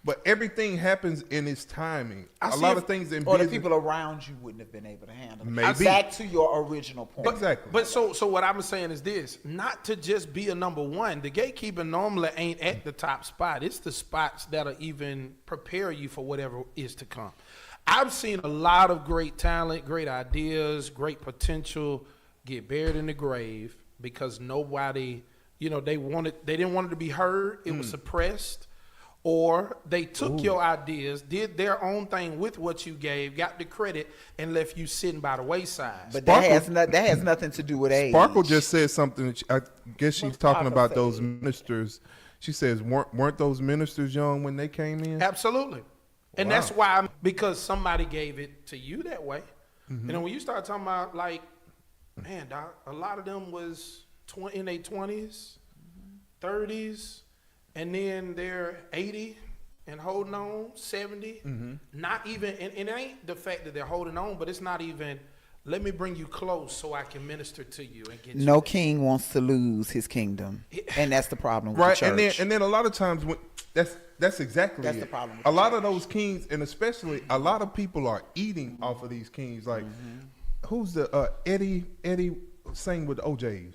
But everything happens in its timing. A lot of things in Or the business. people around you wouldn't have been able to handle it. Maybe. Back to your original point. Exactly. But so what I'm saying is this: not to just be a number one. The gatekeeper normally ain't at the top spot. It's the spots that'll even prepare you for whatever is to come. I've seen a lot of great talent, great ideas, great potential get buried in the grave because nobody, they didn't want it to be heard. It was suppressed, or they took your ideas, did their own thing with what you gave, got the credit, and left you sitting by the wayside. But that has nothing to do with age. Sparkle just said something. I guess she's What's talking Sparkle about those say? ministers. She says, weren't those ministers young when they came in? Absolutely. And Wow. that's why, because somebody gave it to you that way. And then when you start talking about, like, man, doc, a lot of them was in their 20s, 30s, and then they're 80 and holding on, 70. Not even, and it ain't the fact that they're holding on, but it's not even, let me bring you close so I can minister to you and get No you. king wants to lose his kingdom, and that's the problem with Right, the church. and then a lot of times when that's exactly That's it. the problem with A the lot of those kings, and especially a lot of people are eating off of these kings. Like, who's the Eddie sang with the OJs?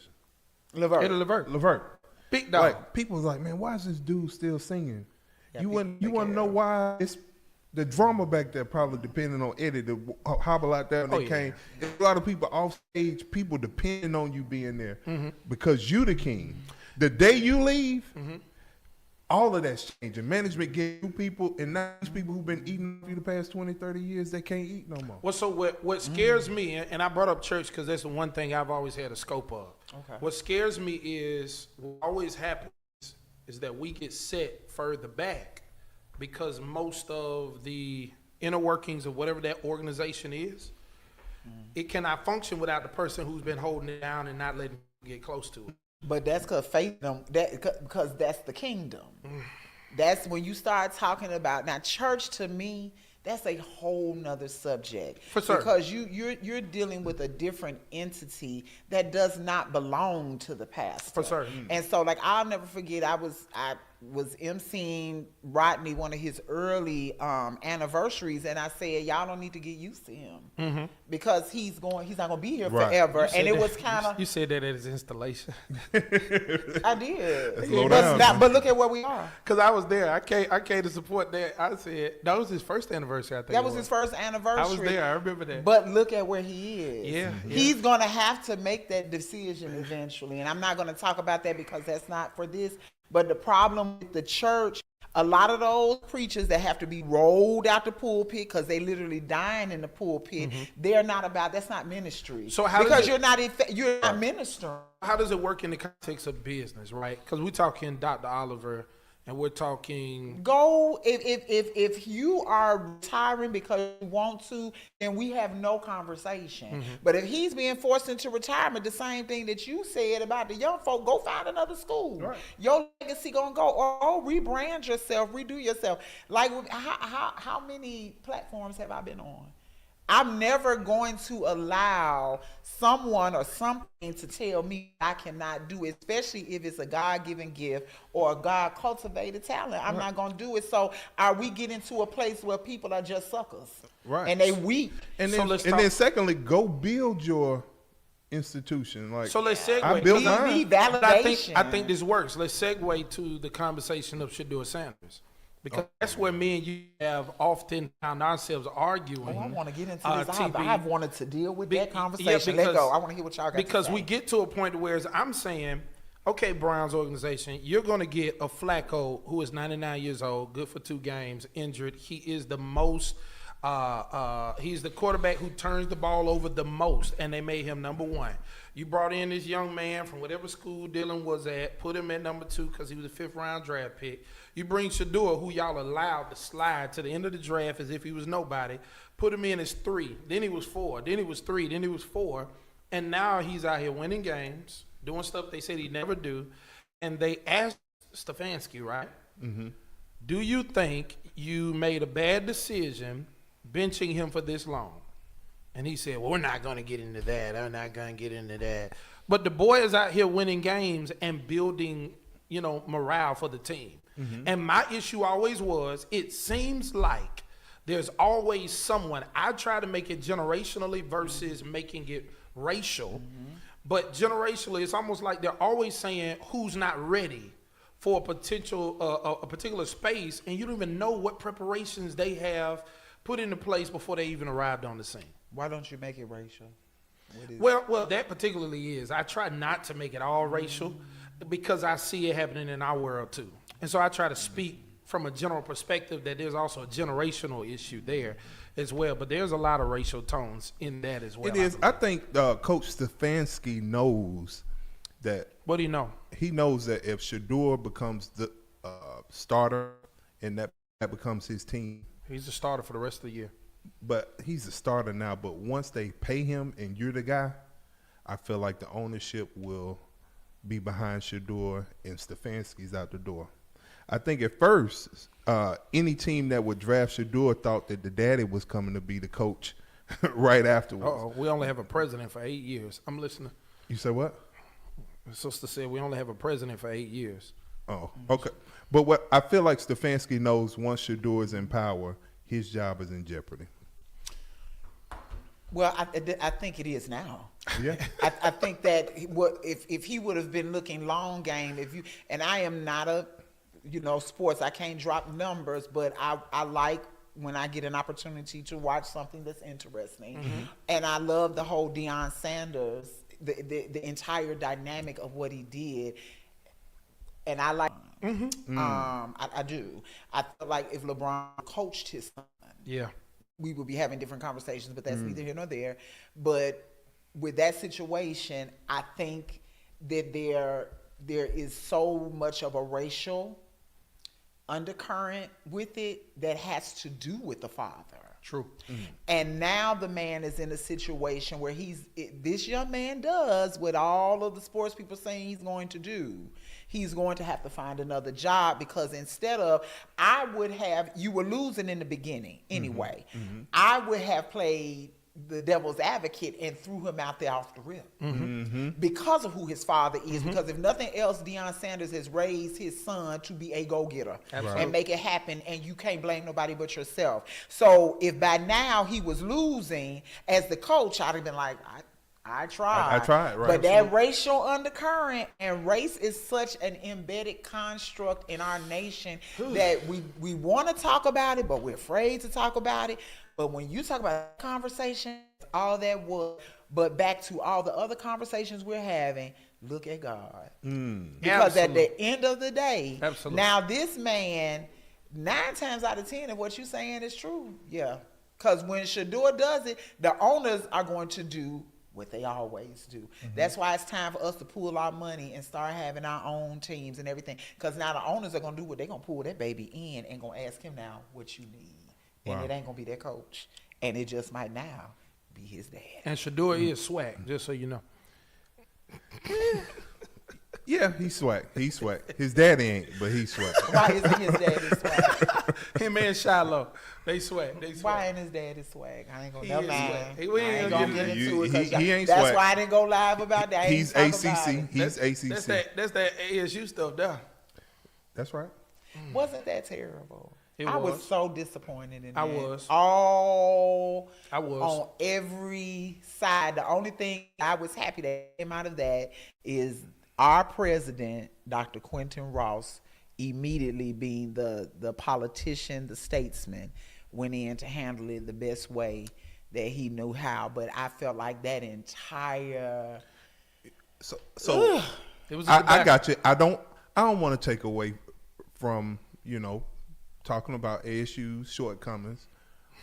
Eddie Levert. Levert. Big dog. Like, people was like, man, why is this dude still singing? Yeah, you want people to know why? It's the drama back there probably depending on Eddie to hobble out there when Oh, they yeah. came. There's a lot of people off stage, people depending on you being there because you the king. The day you leave, all of that's changing. Management getting new people, and now these people who've been eating for you the past 20, 30 years, they can't eat no more. Well, so what scares me, and I brought up church because that's the one thing I've always had a scope of. Okay. What scares me is what always happens is that we get set further back because most of the inner workings of whatever that organization is, it cannot function without the person who's been holding it down and not letting you get close to it. But that's because faith, because that's the kingdom. That's when you start talking about, now church to me, that's a whole nother subject. For certain. Because you're dealing with a different entity that does not belong to the pastor. For certain. And so, like, I'll never forget, I was emceeing Rodney one of his early anniversaries, and I said, y'all don't need to get used to him because he's not gonna be here Right. forever. You said And it that- was kind of You said that at his installation. I did. Slow down. But look at where we are. Because I was there. I came to support that. I said, that was his first anniversary, I think. That it was his first anniversary. I was there. I remember that. But look at where he is. Yeah, He's going to have to make that decision eventually. And I'm not going to talk about that because that's not for this. But the problem with the church, a lot of those preachers that have to be rolled out the pulpit because they literally dying in the pulpit, they're not about, that's not ministry. So how does because it- you're not ministering. How does it work in the context of business, right? Because we're talking Dr. Oliver and we're talking. Go if you are retiring because you want to, then we have no conversation. But if he's being forced into retirement, the same thing that you said about the young folk, go find another school. Right. Your legacy gonna go, or rebrand yourself, redo yourself. Like how many platforms have I been on? I'm never going to allow someone or something to tell me I cannot do it, especially if it's a God-given gift or a God-cultivated talent. I'm not going to do it. So are we getting to a place where people are just suckers? Right. And they weak. And So then, let's and talk- then secondly, go build your institution. Like, So let's segue. I built We mine. need But validation. I think this works. Let's segue to the conversation of Shadua Sanders. Because that's where me and you have often found ourselves arguing. I want to get into this. TB. I've wanted to deal with that Yeah, conversation. Let's go. I want to hear what y'all got Because to say. we get to a point where I'm saying, okay, Brown's organization, you're going to get a Flacco who is 99 years old, good for 2 games, injured. He is the most, he's the quarterback who turns the ball over the most, and they made him number 1. You brought in this young man from whatever school Dylan was at, put him at number 2 because he was a 5th-round draft pick. You bring Shadua, who y'all allowed to slide to the end of the draft as if he was nobody, put him in as 3. Then he was 4. Then he was 3. Then he was 4. And now he's out here winning games, doing stuff they said he'd never do. And they asked Stefanski, right? Do you think you made a bad decision benching him for this long? And he said, well, we're not going to get into that. I'm not going to get into that. But the boy is out here winning games and building, morale for the team. And my issue always was, it seems like there's always someone. I try to make it generationally versus making it racial. But generationally, it's almost like they're always saying who's not ready for a particular space, and you don't even know what preparations they have put into place before they even arrived on the scene. Why don't you make it racial? What is Well, that particularly is. I try not to make it all racial because I see it happening in our world too. And so I try to speak from a general perspective that there's also a generational issue there as well. But there's a lot of racial tones in that as well. It is. I think Coach Stefanski knows that. What do you know? He knows that if Shador becomes the starter and that becomes his team. He's the starter for the rest of the year. But he's a starter now. But once they pay him and you're the guy, I feel like the ownership will be behind Shador and Stefanski's out the door. I think at first, any team that would draft Shador thought that the daddy was coming to be the coach right afterwards. Uh-oh, we only have a president for 8 years. I'm listening. You said what? My sister said we only have a president for 8 years. Oh, okay. But what I feel like Stefanski knows once Shador is in power, his job is in jeopardy. Well, I think it is now. Yeah. I think that if he would have been looking long game, and I am not a, sports, I can't drop numbers, but I like when I get an opportunity to watch something that's interesting. Mm-hmm. And I love the whole Deion Sanders, the entire dynamic of what he did. And I like, I do. I feel like if LeBron coached his son, we would be having different conversations, but that's neither here nor there. But with that situation, I think that there is so much of a racial undercurrent with it that has to do with the father. True. Mm-hmm. And now the man is in a situation where this young man does what all of the sports people saying he's going to do. He's going to have to find another job because instead of, you were losing in the beginning anyway. Mm-hmm. I would have played the devil's advocate and threw him out there off the rip because of who his father is. Because if nothing else, Deion Sanders has raised his son to be a go-getter and make it happen, and you can't blame nobody but yourself. So if by now he was losing as the coach, I'd have been like, I tried. I tried, right. But that racial undercurrent, and race is such an embedded construct in our nation that we want to talk about it, but we're afraid to talk about it. But when you talk about conversation, all that was, but back to all the other conversations we're having, look at God. Because at the end of the day, now this man, 9 times out of 10 of what you're saying is true. Yeah. Because when Shador does it, the owners are going to do what they always do. That's why it's time for us to pool our money and start having our own teams and everything. Because now the owners are going to do what they're going to pull that baby in and going to ask him now what you need. And it ain't going to be their coach. And it just might now be his dad. And Shador is swag, just so you know. Yeah, he's swag. He's swag. His daddy ain't, but he's swag. Why isn't his daddy swag? Him and Shiloh, they swag. Why ain't his daddy swag? I ain't gonna get into it. He ain't that's swag. why I didn't go live about that. He's ACC. He's ACC. That's that ASU stuff there. That's right. Wasn't that terrible? I was so disappointed in that. I was on every side. The only thing I was happy that came out of that is our president, Dr. Quentin Ross, immediately being the politician, the statesman, went in to handle it the best way that he knew how. But I felt like that entire so it was. I got you. I don't want to take away from talking about ASU's shortcomings,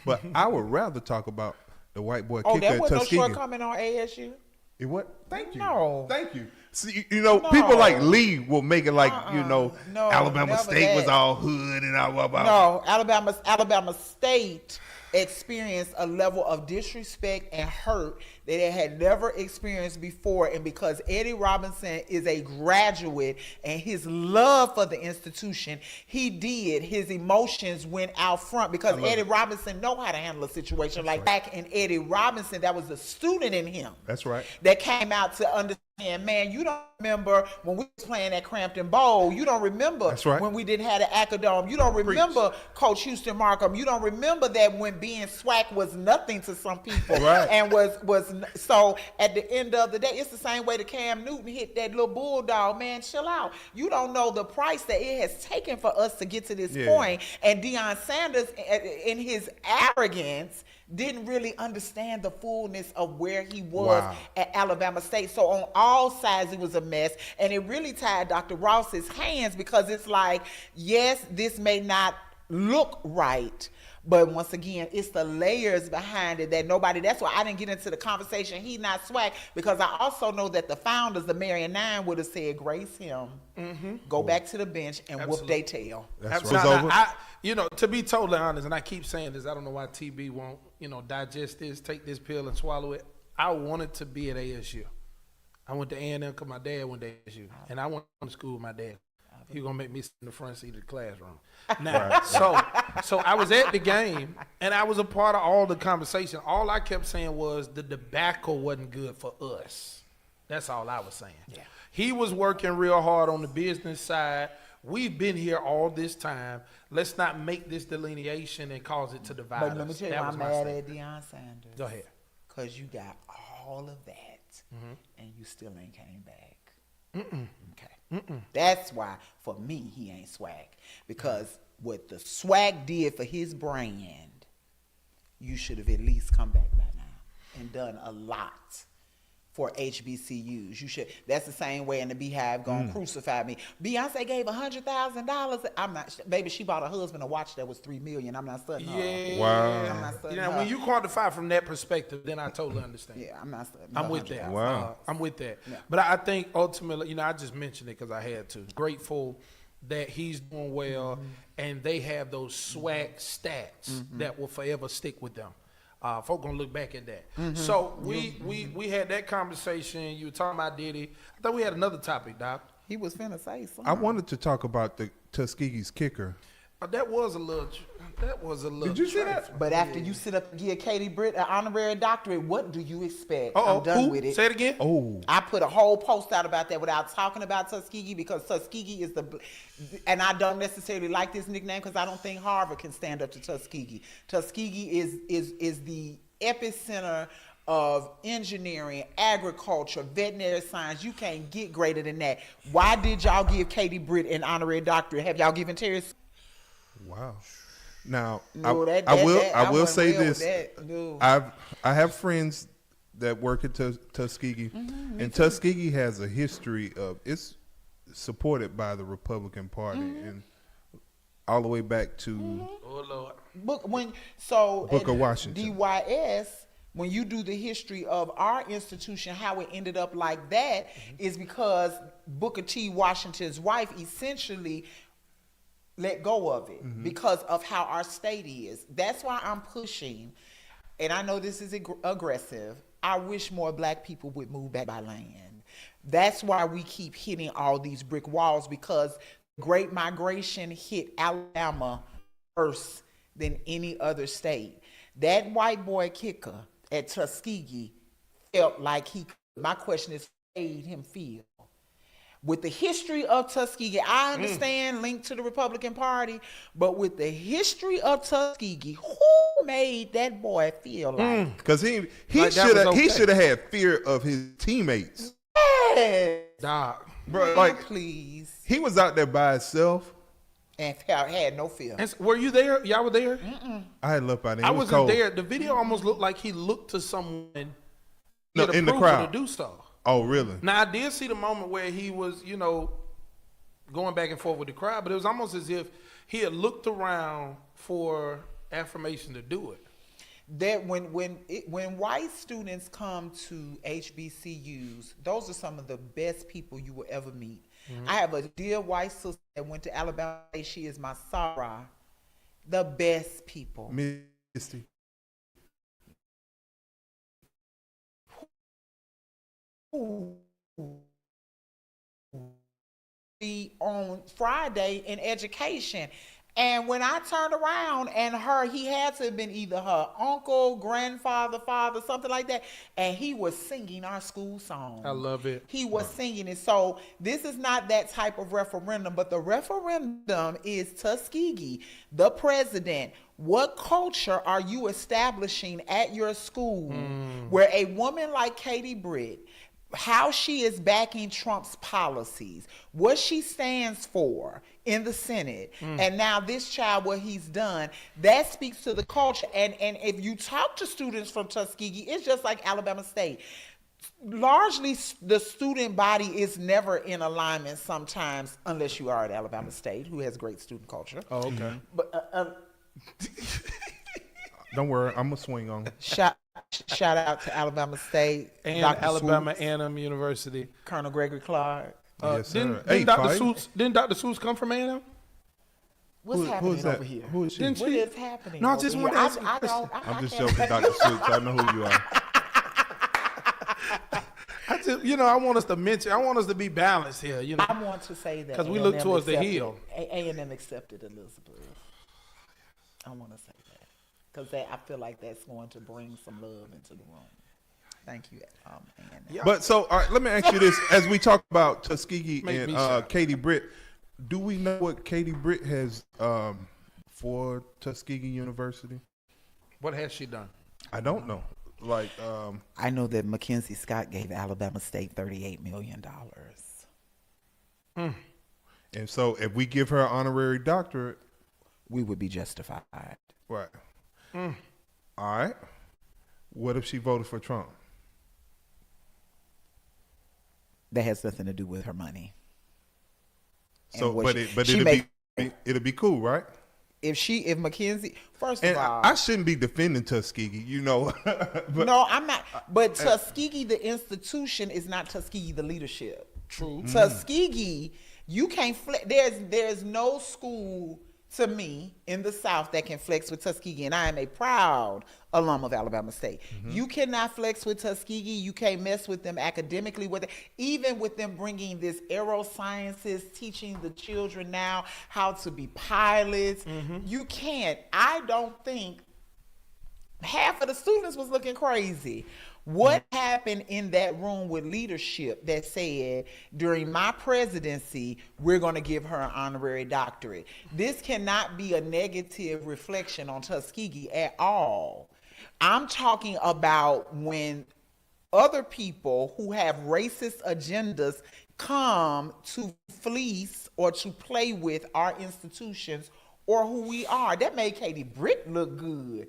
but I would rather talk about the white boy kicker at Tuskegee. There was no shortcoming on ASU. It what? Thank you. No. Thank you. See, people like Lee will make it like Alabama State was all hood and all blah blah. No, Alabama State experienced a level of disrespect and hurt that it had never experienced before. And because Eddie Robinson is a graduate and his love for the institution, his emotions went out front because Eddie Robinson know how to handle a situation. Back in Eddie Robinson, that was a student in him. That's right. That came out to understand. Man, you don't remember when we was playing at Crampton Bowl. You don't remember when we didn't have the Acadome. You don't remember Coach Houston Markham. You don't remember that when being SWAC was nothing to some people. And was so at the end of the day, it's the same way that Cam Newton hit that little bulldog. Man, chill out. You don't know the price that it has taken for us to get to this point. And Deion Sanders, in his arrogance, didn't really understand the fullness of where he was Wow. at Alabama State. So on all sides, it was a mess. And it really tied Dr. Ross's hands, because it's like, yes, this may not look right, but once again, it's the layers behind it that nobody, that's why I didn't get into the conversation, he not swag, because I also know that the founders, the Marion Nine, would have said, grace him, go back to the bench and whoop their tail. That's Now, right. Over. you know, to be totally honest, and I keep saying this, I don't know why TB won't, you know, digest this, take this pill and swallow it. I wanted to be at ASU. I went to A&M because my dad went to ASU, and I went to school with my dad. He gonna make me sit in the front seat of the classroom. Now, so I was at the game, and I was a part of all the conversation. All I kept saying was the debacle wasn't good for us. That's all I was saying. Yeah. He was working real hard on the business side. We've been here all this time. Let's not make this delineation and cause it to divide us. But let me tell you, That why was I'm my mad statement. at Deion Sanders. Go ahead. Because you got all of that, and you still ain't came back. Okay. That's why, for me, he ain't swag. Because what the swag did for his brand, you should have at least come back by now and done a lot for HBCUs. You should. That's the same way in the Beehive gonna crucify me. Beyonce gave $100,000. I'm not. Baby, she bought a husband a watch that was $3 million. I'm not studying her. Yeah. Wow. I'm not studying You know, her. when you quantify from that perspective, then I totally understand. Yeah, I'm not studying. I'm with that. Wow. I'm with that. Yeah. But I think ultimately, you know, I just mentioned it because I had to. Grateful that he's doing well, and they have those swag stats that will forever stick with them. Folk gonna look back at that. So we had that conversation. You were talking about Diddy. I thought we had another topic, Doc. He was finna say something. I wanted to talk about the Tuskegee's kicker. That was a little. Did you see that? But after you sit up and give Katie Britt an honorary doctorate, what do you expect? Uh-oh, I'm done who? with it. Say it again. Oh, I put a whole post out about that without talking about Tuskegee, because Tuskegee is and I don't necessarily like this nickname because I don't think Harvard can stand up to Tuskegee. Tuskegee is the epicenter of engineering, agriculture, veterinary science. You can't get greater than that. Why did y'all give Katie Britt an honorary doctorate? Have y'all given Terry? wow. Now, No, I will wasn't say well with this. that. No. I have friends that work at Tuskegee, and Tuskegee has a history of, it's supported by the Republican Party, and all the way back to Oh Lord. Booker at Washington. DYS, when you do the history of our institution, how it ended up like that is because Booker T. Washington's wife essentially let go of it because of how our state is. That's why I'm pushing, and I know this is aggressive. I wish more black people would move back by land. That's why we keep hitting all these brick walls, because Great Migration hit Alabama first than any other state. That white boy kicker at Tuskegee felt like he could. My question is, made him feel? With the history of Tuskegee, I understand linked to the Republican Party, but with the history of Tuskegee, who made that boy feel like? because he Like that was okay. should have had fear of his teammates, Yes, Doc. bro. man, Like please, he was out there by himself. and had no fear. And were you there? Y'all were there? I had left by then. I It was wasn't cold. there. The video almost looked like he looked to someone No, get in the approval crowd. to do so. Oh, really? Now I did see the moment where he was, you know, going back and forth with the crowd, but it was almost as if he had looked around for affirmation to do it. That when white students come to HBCUs, those are some of the best people you will ever meet. I have a dear white sister that went to Alabama. She is my Sarah. The best people. Misty. On Friday in education. And when I turned around and he had to have been either her uncle, grandfather, father, something like that. And he was singing our school song. I love it. He was singing it. So this is not that type of referendum, but the referendum is Tuskegee, the president. What culture are you establishing at your school where a woman like Katie Britt, how she is backing Trump's policies, what she stands for in the Senate, and now this child, what he's done, that speaks to the culture. And if you talk to students from Tuskegee, it's just like Alabama State. Largely, the student body is never in alignment sometimes, unless you are at Alabama State, who has great student culture. Oh, okay. But Don't worry, I'm gonna swing on. shout out to Alabama State And Dr. Alabama Swoops, A&M University. Colonel Gregory Clark. Yes, sir. Didn't, Hey, didn't Dr. fight. Seuss, didn't Dr. Seuss come from A&M? What's happening who is that? over here? Who is she? Didn't What she? is happening? No, I over just here? wanted to ask you a I question. don't. I'm just can't- joking, Dr. Swoops. I know who you are. I just, I want us to mention, I want us to be balanced here, I want to say that 'Cause we look A&M towards the accepted- hill. A&M accepted Elizabeth. I want to say that because I feel like that's going to bring some love into the room. Thank you, A&M. But so, all right, let me ask you this: as we talk about Tuskegee Make and me shout. Katie Britt, do we know what Katie Britt has for Tuskegee University? What has she done? I don't know. Like, I know that Mackenzie Scott gave Alabama State $38 million. and so if we give her an honorary doctorate, We would be justified. right? All right. What if she voted for Trump? That has nothing to do with her money. So, And what but she it'll be cool, right? If Mackenzie, first of And all, I shouldn't be defending Tuskegee, but no, I'm not. But Tuskegee, the institution, is not Tuskegee, the leadership. True. Tuskegee, you can't flex. There's no school to me in the South that can flex with Tuskegee, and I am a proud alum of Alabama State. You cannot flex with Tuskegee. You can't mess with them academically. With it. Even with them bringing this aerosciences, teaching the children now how to be pilots, you can't. I don't think half of the students was looking crazy. What happened in that room with leadership that said, during my presidency, we're going to give her an honorary doctorate? This cannot be a negative reflection on Tuskegee at all. I'm talking about when other people who have racist agendas come to fleece or to play with our institutions or who we are. That made Katie Britt look good.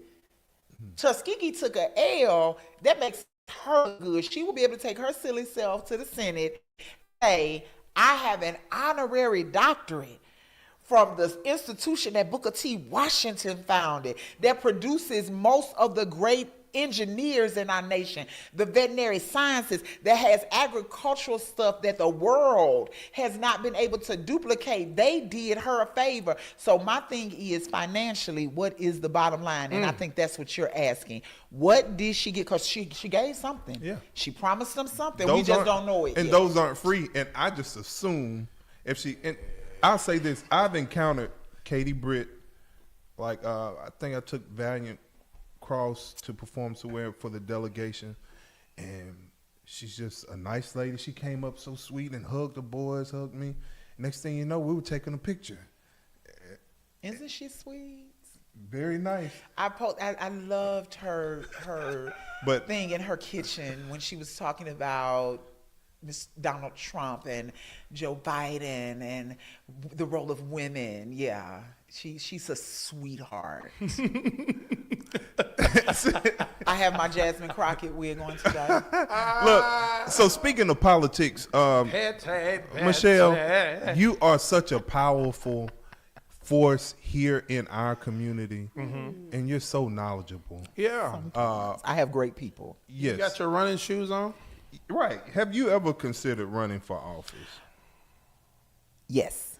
Tuskegee took a L. That makes her look good. She will be able to take her silly self to the Senate and say, I have an honorary doctorate from the institution that Booker T. Washington founded that produces most of the great engineers in our nation, the veterinary sciences, that has agricultural stuff that the world has not been able to duplicate. They did her a favor. So my thing is, financially, what is the bottom line? And I think that's what you're asking. What did she get? Because she gave something. Yeah. She promised them something. We just don't know it And yet. those aren't free. And I just assume if she, and I'll say this, I've encountered Katie Britt, like I think I took Valiant Cross to perform somewhere for the delegation, and she's just a nice lady. She came up so sweet and hugged the boys, hugged me. Next thing you know, we were taking a picture. Isn't she sweet? Very nice. I loved her But- thing in her kitchen when she was talking about Donald Trump and Joe Biden and the role of women. Yeah, she's a sweetheart. I have my Jasmine Crockett wig on today. Look, so speaking of politics, Michelle, you are such a powerful force here in our community, and you're so knowledgeable. Yeah. I have great people. You Yes, got your running shoes on? right. Have you ever considered running for office? Yes.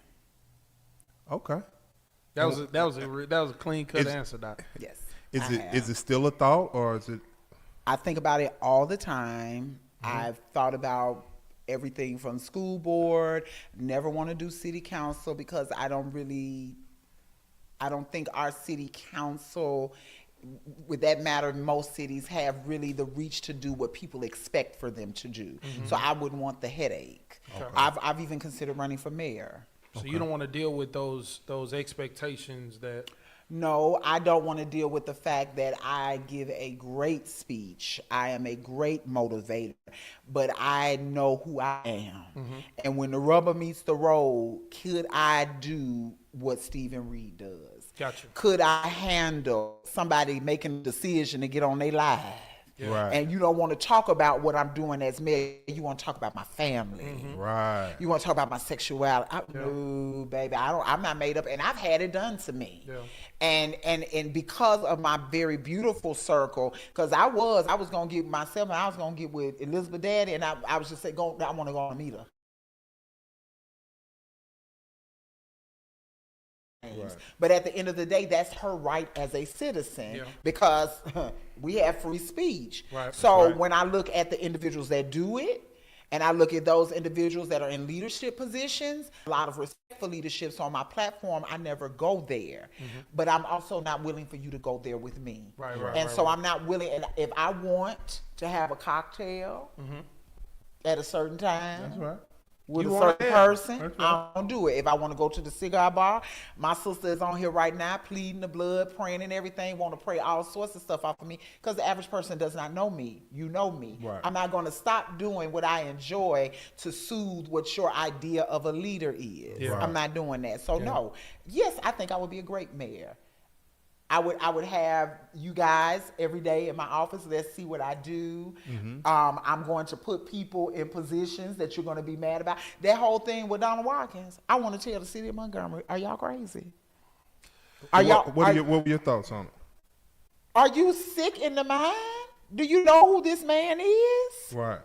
Okay. That was a clean cut It's- answer, Doc. Yes. Is it still a thought, or is it? I think about it all the time. I've thought about everything from school board, never want to do city council because I don't think our city council, with that matter, most cities have really the reach to do what people expect for them to do. So I wouldn't want the headache. I've even considered running for mayor. So you don't want to deal with those expectations that No, I don't want to deal with the fact that I give a great speech. I am a great motivator, but I know who I am. And when the rubber meets the road, could I do what Stephen Reed does? Gotcha. Could I handle somebody making a decision to get on their live? Right. And you don't want to talk about what I'm doing as mayor. You want to talk about my family. Right. You want to talk about my sexuality. No, baby, I'm not made up, and I've had it done to me. Yeah. And because of my very beautiful circle, because I was gonna get myself, and I was gonna get with Elizabeth Daddy, and I was just saying, I want to go and meet her. Right. But at the end of the day, that's her right as a citizen, because we have free speech. Right. So Right. when I look at the individuals that do it, and I look at those individuals that are in leadership positions, a lot of respect for leaderships on my platform, I never go there. But I'm also not willing for you to go there with me. Right, And so I'm not willing, and if I want to have a cocktail at a certain time, That's right. with You a wanna certain have it. person, That's right. I don't do it. If I want to go to the cigar bar, my sister is on here right now, pleading the blood, praying and everything, want to pray all sorts of stuff off of me, because the average person does not know me. You know me. Right. I'm not going to stop doing what I enjoy to soothe what your idea of a leader is. Yeah. I'm not doing that. So no, yes, I think I would be a great mayor. I would have you guys every day in my office. Let's see what I do. I'm going to put people in positions that you're going to be mad about. That whole thing with Donald Watkins, I want to tell the city of Montgomery, are y'all crazy? What were your thoughts on it? Are you sick in the mind? Do you know who this man is? Right.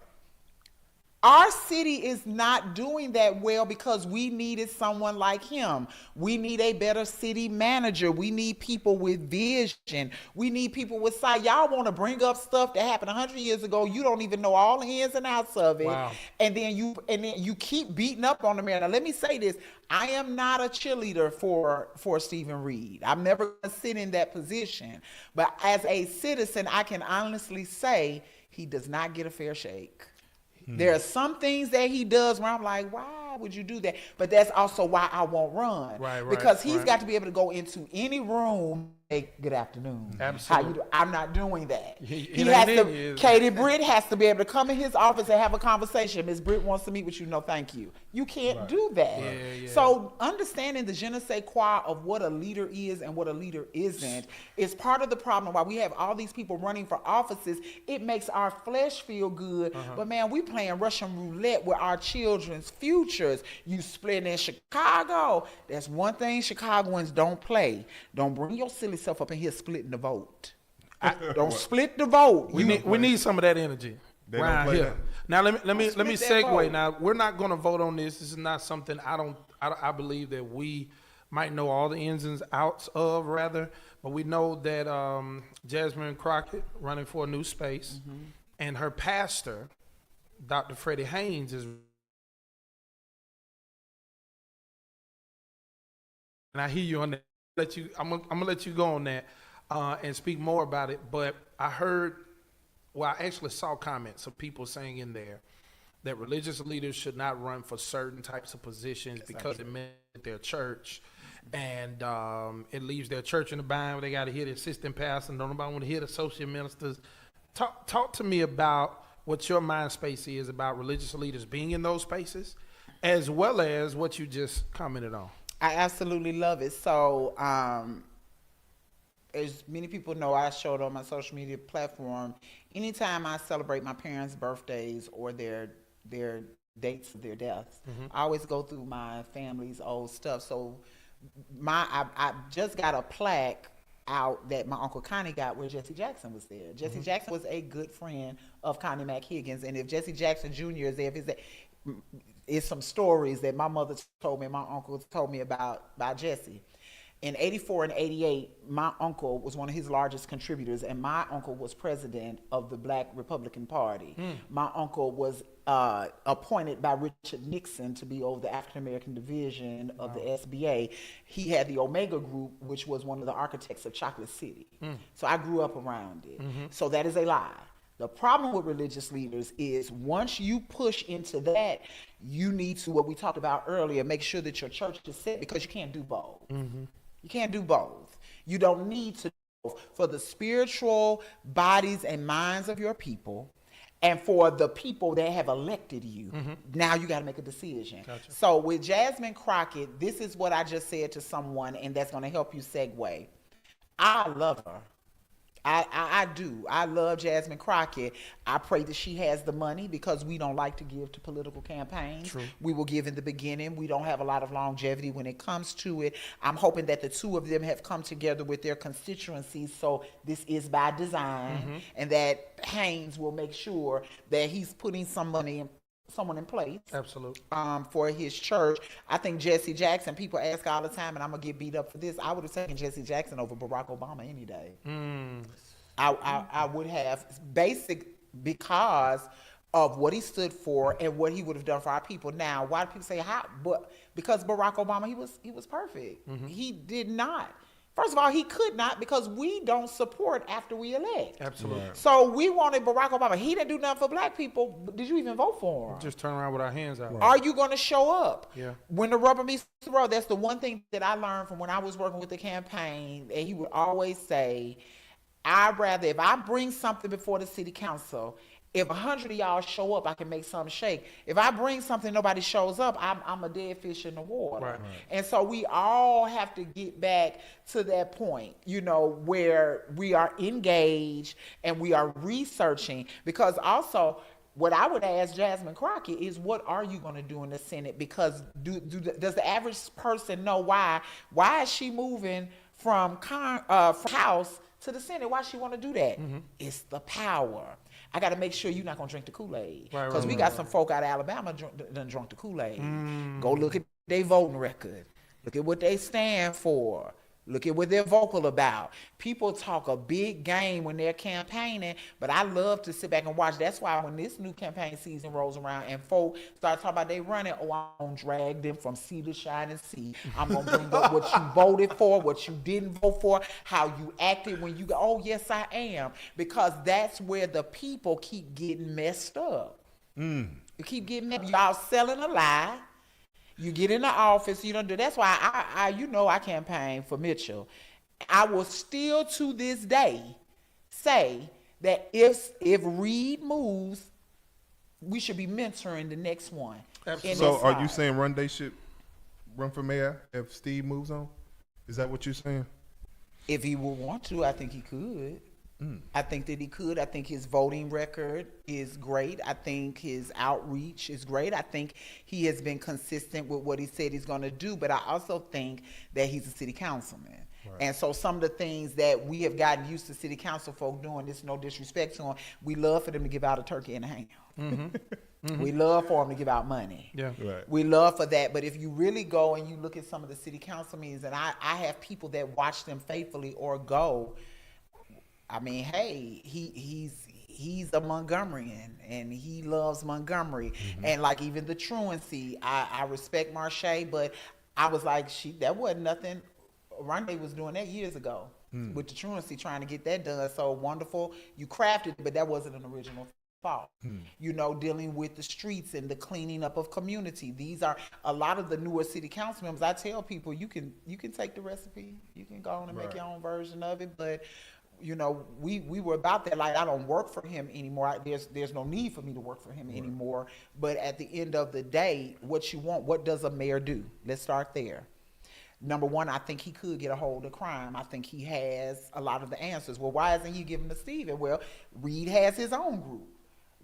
Our city is not doing that well because we needed someone like him. We need a better city manager. We need people with vision. We need people with sight. Y'all want to bring up stuff that happened 100 years ago. You don't even know all the ins and outs of it. Wow. And then you keep beating up on the man. Now let me say this. I am not a cheerleader for Stephen Reed. I'm never going to sit in that position. But as a citizen, I can honestly say he does not get a fair shake. There are some things that he does where I'm like, why would you do that? But that's also why I won't run. Right, because he's right. got to be able to go into any room. Hey, good afternoon. Absolutely. How you do? I'm not doing that. It He ain't has in to. you. Katie Britt has to be able to come in his office and have a conversation. Ms. Britt wants to meet with you. No, thank you. You can't do that. Yeah. So understanding the je ne sais quoi of what a leader is and what a leader isn't is part of the problem. Why we have all these people running for offices, it makes our flesh feel good. But man, we playing Russian roulette with our children's futures. You split in Chicago. That's one thing Chicagoans don't play. Don't bring your silly self up in here splitting the vote. Don't split the vote. We need some of that energy They don't around play here. that. Now let me Split that segue. vote. Now we're not going to vote on this. This is not something I believe that we might know all the ins and outs of, rather, but we know that Jasmine Crockett running for a new space, and her pastor, Dr. Freddie Haynes, is. And I hear you on that. I'm gonna let you go on that and speak more about it. But I actually saw comments of people saying in there that religious leaders should not run for certain types of positions because it meant their church, and it leaves their church in the bind where they got to hear the assistant pastor and don't nobody want to hear the associate ministers. Talk to me about what your mind space is about religious leaders being in those spaces, as well as what you just commented on. I absolutely love it. So, as many people know, I showed on my social media platform, anytime I celebrate my parents' birthdays or their dates of their deaths, I always go through my family's old stuff. So I just got a plaque out that my Uncle Connie got where Jesse Jackson was there. Jesse Jackson was a good friend of Connie Mack Higgins. And if Jesse Jackson Jr. is there, it's some stories that my mother told me and my uncle told me about Jesse. In 84 and 88, my uncle was one of his largest contributors, and my uncle was president of the Black Republican Party. My uncle was appointed by Richard Nixon to be over the African American division of the SBA. He had the Omega Group, which was one of the architects of Chocolate City. So I grew up around it. So that is a lie. The problem with religious leaders is once you push into that, you need to, what we talked about earlier, make sure that your church is set, because you can't do both. You can't do both. You don't need to do both. For the spiritual bodies and minds of your people, and for the people that have elected you, now you got to make a decision. Gotcha. So with Jasmine Crockett, this is what I just said to someone, and that's going to help you segue. I love her. I do. I love Jasmine Crockett. I pray that she has the money because we don't like to give to political campaigns. True. We will give in the beginning. We don't have a lot of longevity when it comes to it. I'm hoping that the two of them have come together with their constituencies, so this is by design, and that Haynes will make sure that he's putting someone in place. Absolutely. For his church. I think Jesse Jackson, people ask all the time, and I'm gonna get beat up for this, I would have taken Jesse Jackson over Barack Obama any day. I would have, because of what he stood for and what he would have done for our people. Now, why do people say how? But because Barack Obama, he was perfect. He did not. First of all, he could not, because we don't support after we elect. Absolutely. Right. So we wanted Barack Obama. He didn't do nothing for black people. Did you even vote for him? Just turn around with our hands out. Are you going to show up? Yeah. When the rubber meets the road, that's the one thing that I learned from when I was working with the campaign. And he would always say, I'd rather, if I bring something before the city council, if 100 of y'all show up, I can make something shake. If I bring something, nobody shows up, I'm a dead fish in the water. Right. And so we all have to get back to that point, where we are engaged and we are researching. Because also, what I would ask Jasmine Crockett is, what are you going to do in the Senate? Because does the average person know why? Why is she moving from House to the Senate? Why she want to do that? It's the power. I got to make sure you're not going to drink the Kool-Aid. Because we got some folk out of Alabama done drunk the Kool-Aid. Go look at their voting record. Look at what they stand for. Look at what they're vocal about. People talk a big game when they're campaigning, but I love to sit back and watch. That's why when this new campaign season rolls around and folk start talking about they running, I'm going to drag them from sea to shining sea. I'm going to bring up what you voted for, what you didn't vote for, how you acted when you go, oh, yes, I am. Because that's where the people keep getting messed up. You keep getting messed up. Y'all selling a lie. You get in the office, you don't do. That's why I campaigned for Mitchell. I will still to this day say that if Reed moves, we should be mentoring the next one. Absolutely. So are you saying Day should run for mayor if Steve moves on? Is that what you're saying? If he would want to, I think he could. I think that he could. I think his voting record is great. I think his outreach is great. I think he has been consistent with what he said he's going to do. But I also think that he's a city councilman. Right. And so some of the things that we have gotten used to city council folk doing, this no disrespect to them, we love for them to give out a turkey and a ham. We love for them to give out money. Yeah. Right. We love for that. But if you really go and you look at some of the city council meetings, and I have people that watch them faithfully or go, I mean, hey, he's a Montgomeryan and he loves Montgomery. And like even the truancy, I respect Marche, but I was like, that wasn't nothing. Rondé was doing that years ago with the truancy, trying to get that done. So wonderful. You crafted it, but that wasn't an original thought. Dealing with the streets and the cleaning up of community. These are a lot of the newer city council members. I tell people, you can take the recipe. You can go on and make your own version of it, but we were about that. Like, I don't work for him anymore. There's no need for me to work for him anymore. But at the end of the day, what does a mayor do? Let's start there. Number one, I think he could get a hold of crime. I think he has a lot of the answers. Well, why isn't he giving to Steven? Well, Reed has his own group.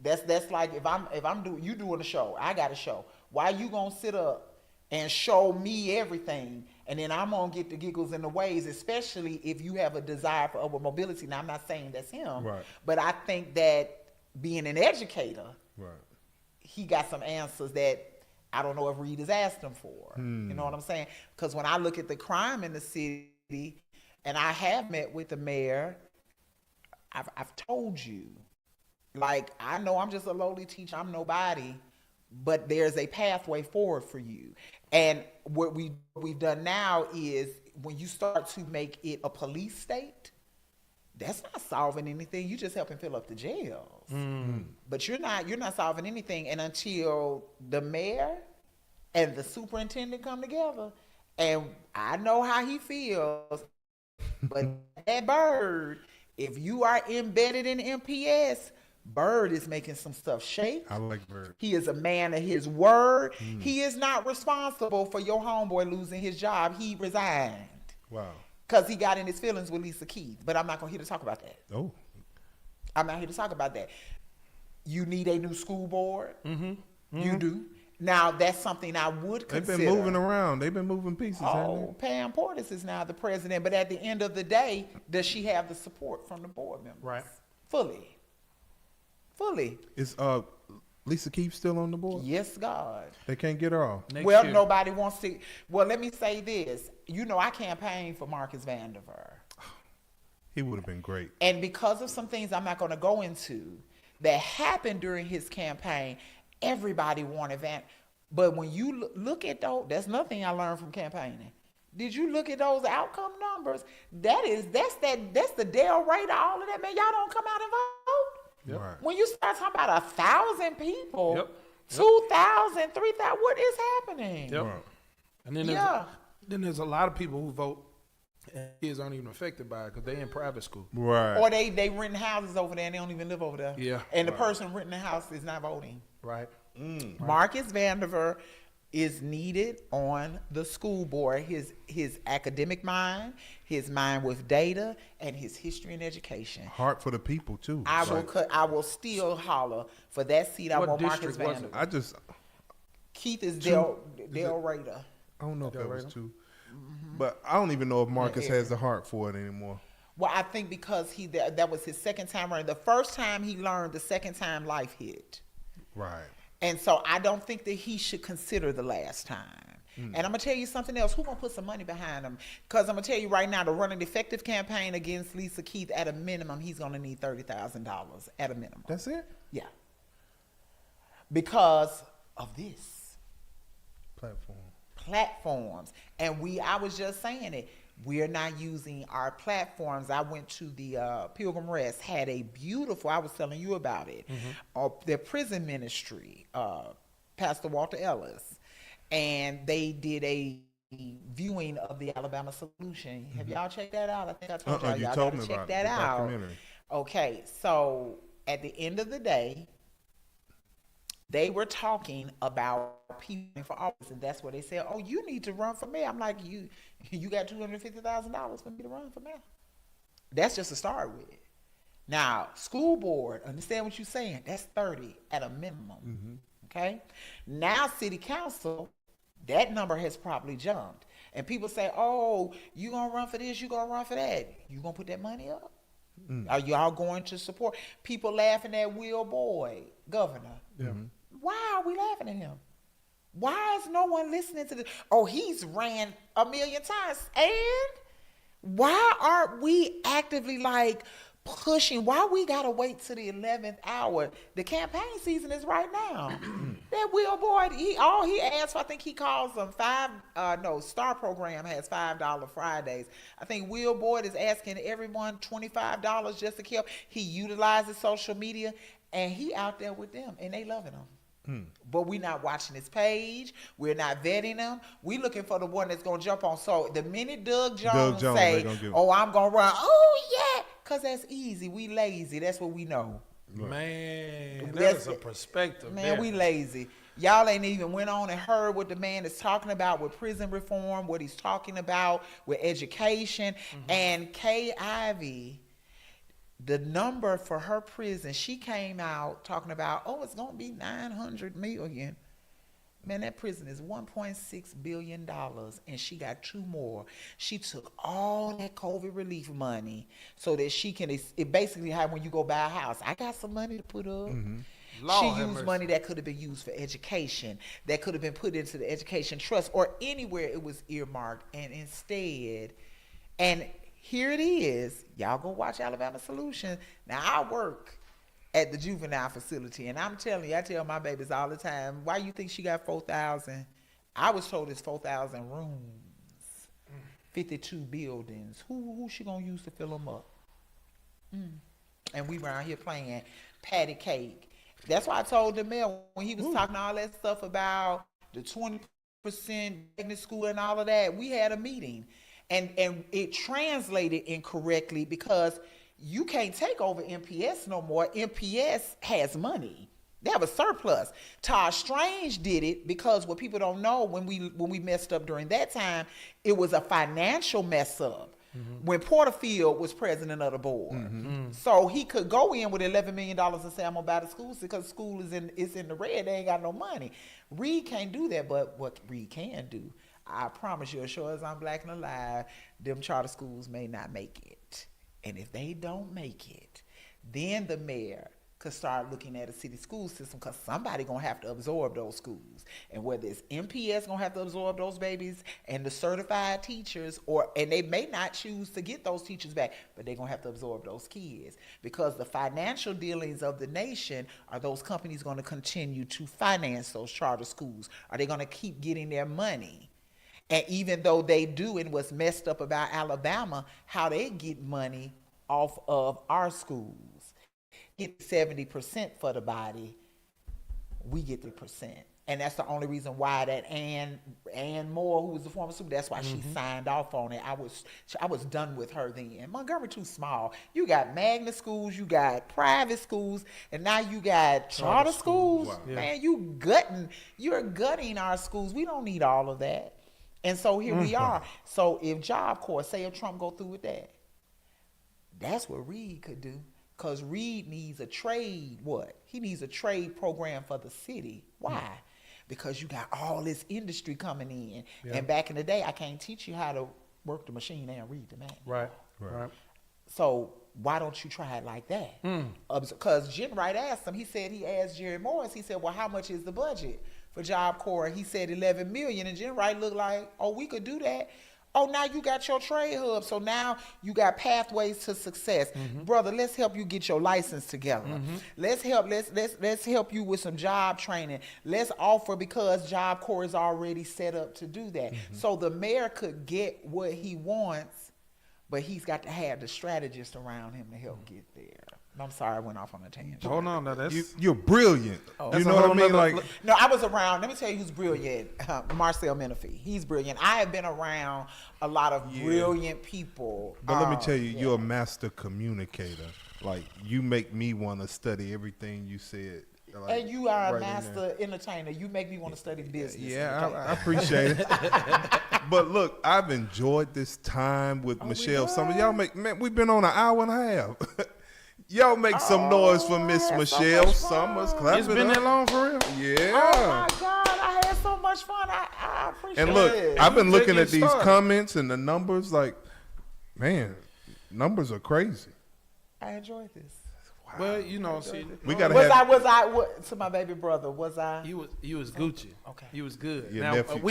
That's like you doing a show, I got a show. Why you gonna sit up and show me everything, and then I'm gonna get the giggles and the ways, especially if you have a desire for upward mobility. Now, I'm not saying that's him, but I think that being an educator, he got some answers that I don't know if Reed has asked him for. You know what I'm saying? Because when I look at the crime in the city, and I have met with the mayor, I've told you, like, I know I'm just a lowly teacher, I'm nobody, but there's a pathway forward for you. And what we've done now is, when you start to make it a police state, that's not solving anything. You're just helping fill up the jails. But you're not solving anything. And until the mayor and the superintendent come together, And I know how he feels, but that Bird, if you are embedded in MPS, Bird is making some stuff shake. I like Bird. He is a man of his word. He is not responsible for your homeboy losing his job. He resigned. Wow. Because he got in his feelings with Lisa Keith. But I'm not going to here to talk about that. Oh. I'm not here to talk about that. You need a new school board. You do. Now, that's something I would consider. They've been moving around. They've been moving pieces, haven't Oh, Pam Portis is now the president. But at the end of the day, does she have the support from the board members? Right. Fully. Is Lisa Keith still on the board? Yes, God. They can't get her off. Next Well, year. nobody wants to. Well, let me say this. You know, I campaigned for Marcus Vandiver. He would have been great. And because of some things I'm not going to go into that happened during his campaign, everybody wanted Van. But when you look at those, that's nothing I learned from campaigning. Did you look at those outcome numbers? That's the Dale rate of all of that, man. Y'all don't come out and vote. Yep. Right. When you start talking about 1,000 people, Yep. 2,000, 3,000, what is happening? Yep. Right. And then there's a lot of people who vote and kids aren't even affected by it because they in private school. Right. Or they renting houses over there and they don't even live over there. Yeah. And the person renting the house is not voting. Right. Marcus Vandiver is needed on the school board. His academic mind, his mind with data, and his history and education. Heart for the people too. I will still holler for that seat. I What want Marcus district was it? Vandiver. I Keith is Dale Rader. don't know if that was Right. two. But I don't even know if Marcus has the heart for it anymore. Well, I think because that was his second time running. The first time he learned, the second time life hit. Right. And so I don't think that he should consider the last time. And I'm going to tell you something else. Who's going to put some money behind him? Because I'm going to tell you right now, to run an effective campaign against Lisa Keith, at a minimum, he's going to need $30,000 at a minimum. That's it? Yeah. Because of this. Platforms. And I was just saying it. We're not using our platforms. I went to the Pilgrim Rest, had a beautiful, I was telling you about it, their prison ministry, Pastor Walter Ellis. And they did a viewing of the Alabama Solution. Have y'all checked that out? I think I told y'all. You Y'all told gotta me check about that the out. documentary. Okay, so at the end of the day, they were talking about people for office, and that's where they said, "Oh, you need to run for mayor." I'm like, "You got $250,000 for me to run for mayor?" That's just to start with. Now, school board, understand what you're saying? That's 30 at a minimum. Okay. Now, city council, that number has probably jumped, and people say, "Oh, you gonna run for this? You gonna run for that? You gonna put that money up? Are y'all going to support?" People laughing at Will Boyd, governor. Yeah. Why are we laughing at him? Why is no one listening to this? Oh, he's ran 1,000,000 times. And why aren't we actively pushing? Why we gotta wait to the 11th hour? The campaign season is right now. That Will Boyd, he asked for, I think he calls them Star Program has $5 Fridays. I think Will Boyd is asking everyone $25 just to keep. He utilizes social media, and he out there with them, and they loving him. But we not watching his page. We're not vetting him. We looking for the one that's gonna jump on. So the minute Doug Jones say, "Oh, I'm gonna run," oh yeah, cause that's easy. We lazy. That's what we know. Man, that is a perspective. Man, there. we lazy. Y'all ain't even went on and heard what the man is talking about with prison reform, what he's talking about with education, and Kay Ivey. The number for her prison, she came out talking about, oh, it's going to be $900 million. Man, that prison is $1.6 billion, and she got 2 more. She took all that COVID relief money so that she can, it basically how when you go buy a house, I got some money to put up. Lord She have used mercy. money that could have been used for education, that could have been put into the education trust, or anywhere it was earmarked, and instead, and here it is. Y'all go watch Alabama Solution. Now, I work at the juvenile facility, and I'm telling you, I tell my babies all the time, why you think she got 4,000? I was told it's 4,000 rooms, 52 buildings. Who she gonna use to fill them up? And we around here playing patty cake. That's why I told the mayor when he was talking all that stuff about the 20% magnet school and all of that. We had a meeting, and it translated incorrectly because you can't take over MPS no more. MPS has money. They have a surplus. Todd Strange did it because what people don't know, when we messed up during that time, it was a financial mess up. When Porterfield was president of the board. So he could go in with $11 million and say, I'm gonna buy the school because school is in the red, they ain't got no money. Reed can't do that, but what Reed can do, I promise you, as sure as I'm black and alive, them charter schools may not make it. And if they don't make it, then the mayor could start looking at a city school system, because somebody gonna have to absorb those schools. And whether it's MPS gonna have to absorb those babies and the certified teachers, and they may not choose to get those teachers back, but they're gonna have to absorb those kids, because the financial dealings of the nation, are those companies gonna continue to finance those charter schools? Are they gonna keep getting their money? And even though they do, and what's messed up about Alabama, how they get money off of our schools. Get 70% for the body, we get 3%. And that's the only reason why that Ann Moore, who was the former super, that's why she signed off on it. I was done with her then. Montgomery too small. You got magnet schools, you got private schools, and now you got charter schools. Wow. Man, you're gutting our schools. We don't need all of that. And so here we are. So if Job Corps, say if Trump go through with that, that's what Reed could do. Because Reed needs a trade, he needs a trade program for the city. Why? Because you got all this industry coming in. Yeah. And back in the day, I can't teach you how to work the machine and read the manual. Right. So why don't you try it like that? Because Jen Wright asked him, he asked Jerry Morris, he said, well, how much is the budget for Job Corps? He said $11 million. And Jen Wright looked like, oh, we could do that. Oh, now you got your trade hub. So now you got pathways to success. Brother, let's help you get your license together. Let's help you with some job training. Let's offer, because Job Corps is already set up to do that. So the mayor could get what he wants, but he's got to have the strategist around him to help get there. I'm sorry, I went off on a tangent. Hold on, now you're brilliant. You know what I mean? Like, no, I was around. Let me tell you who's brilliant. Marcel Menifee. He's brilliant. I have been around a lot of brilliant people. But let me tell you, you're a master communicator. Like, you make me want to study everything you said. Like, and you are a master entertainer. You make me want to study business. Yeah, I appreciate it. But look, I've enjoyed this time with Michelle Summers. Y'all we've been on an hour and a half. Y'all make some noise for Miss Michelle Summers. It's been that long for real? Yeah. Oh my God, I had so much fun. I appreciate it. And look, I've been looking at these comments and the numbers, like, man, numbers are crazy. I enjoyed this. Wow. Well, you know, see, we gotta to my baby brother, was I? You was Gucci. Okay. You was good. Your now, nephew.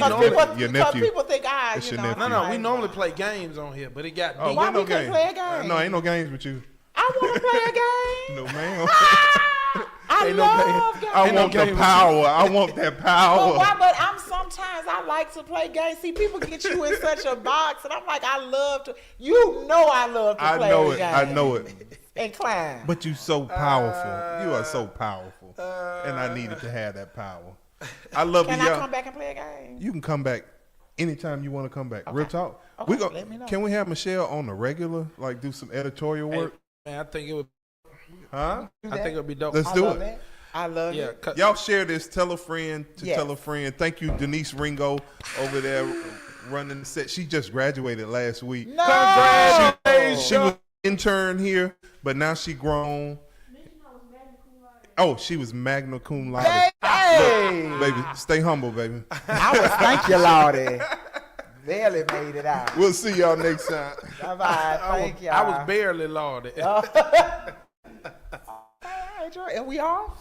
Your nephew. People think No, we normally play games on here, but it got deep. Why we can't play a game? No, ain't no games with you. I want to play a game. No, ma'am. I love games. I want the power. I want that power. But sometimes I like to play games. See, people get you in such a box, and I'm like, I love to. I love to play a game. I know it. And climb. But you're so powerful. You are so powerful. And I needed to have that power. I love you. Can I come back and play a game? You can come back anytime you want to come back. Okay. Real talk. Okay, let me know. Can we have Michelle on the regular? Like, do some editorial work? Man, I think it would. Huh? I think it would be dope. Let's do it. I love it. Y'all share this. Tell a friend to tell a friend. Thank you, Denise Ringo, over there running the set. She just graduated last week. No! She was an intern here, but now she grown. Oh, she was magna cum laude. Hey! Look, baby, stay humble, baby. I was thank you, Lordy. Barely made it out. We'll see y'all next time. Bye-bye. Thank y'all. I was barely lauded. And we off?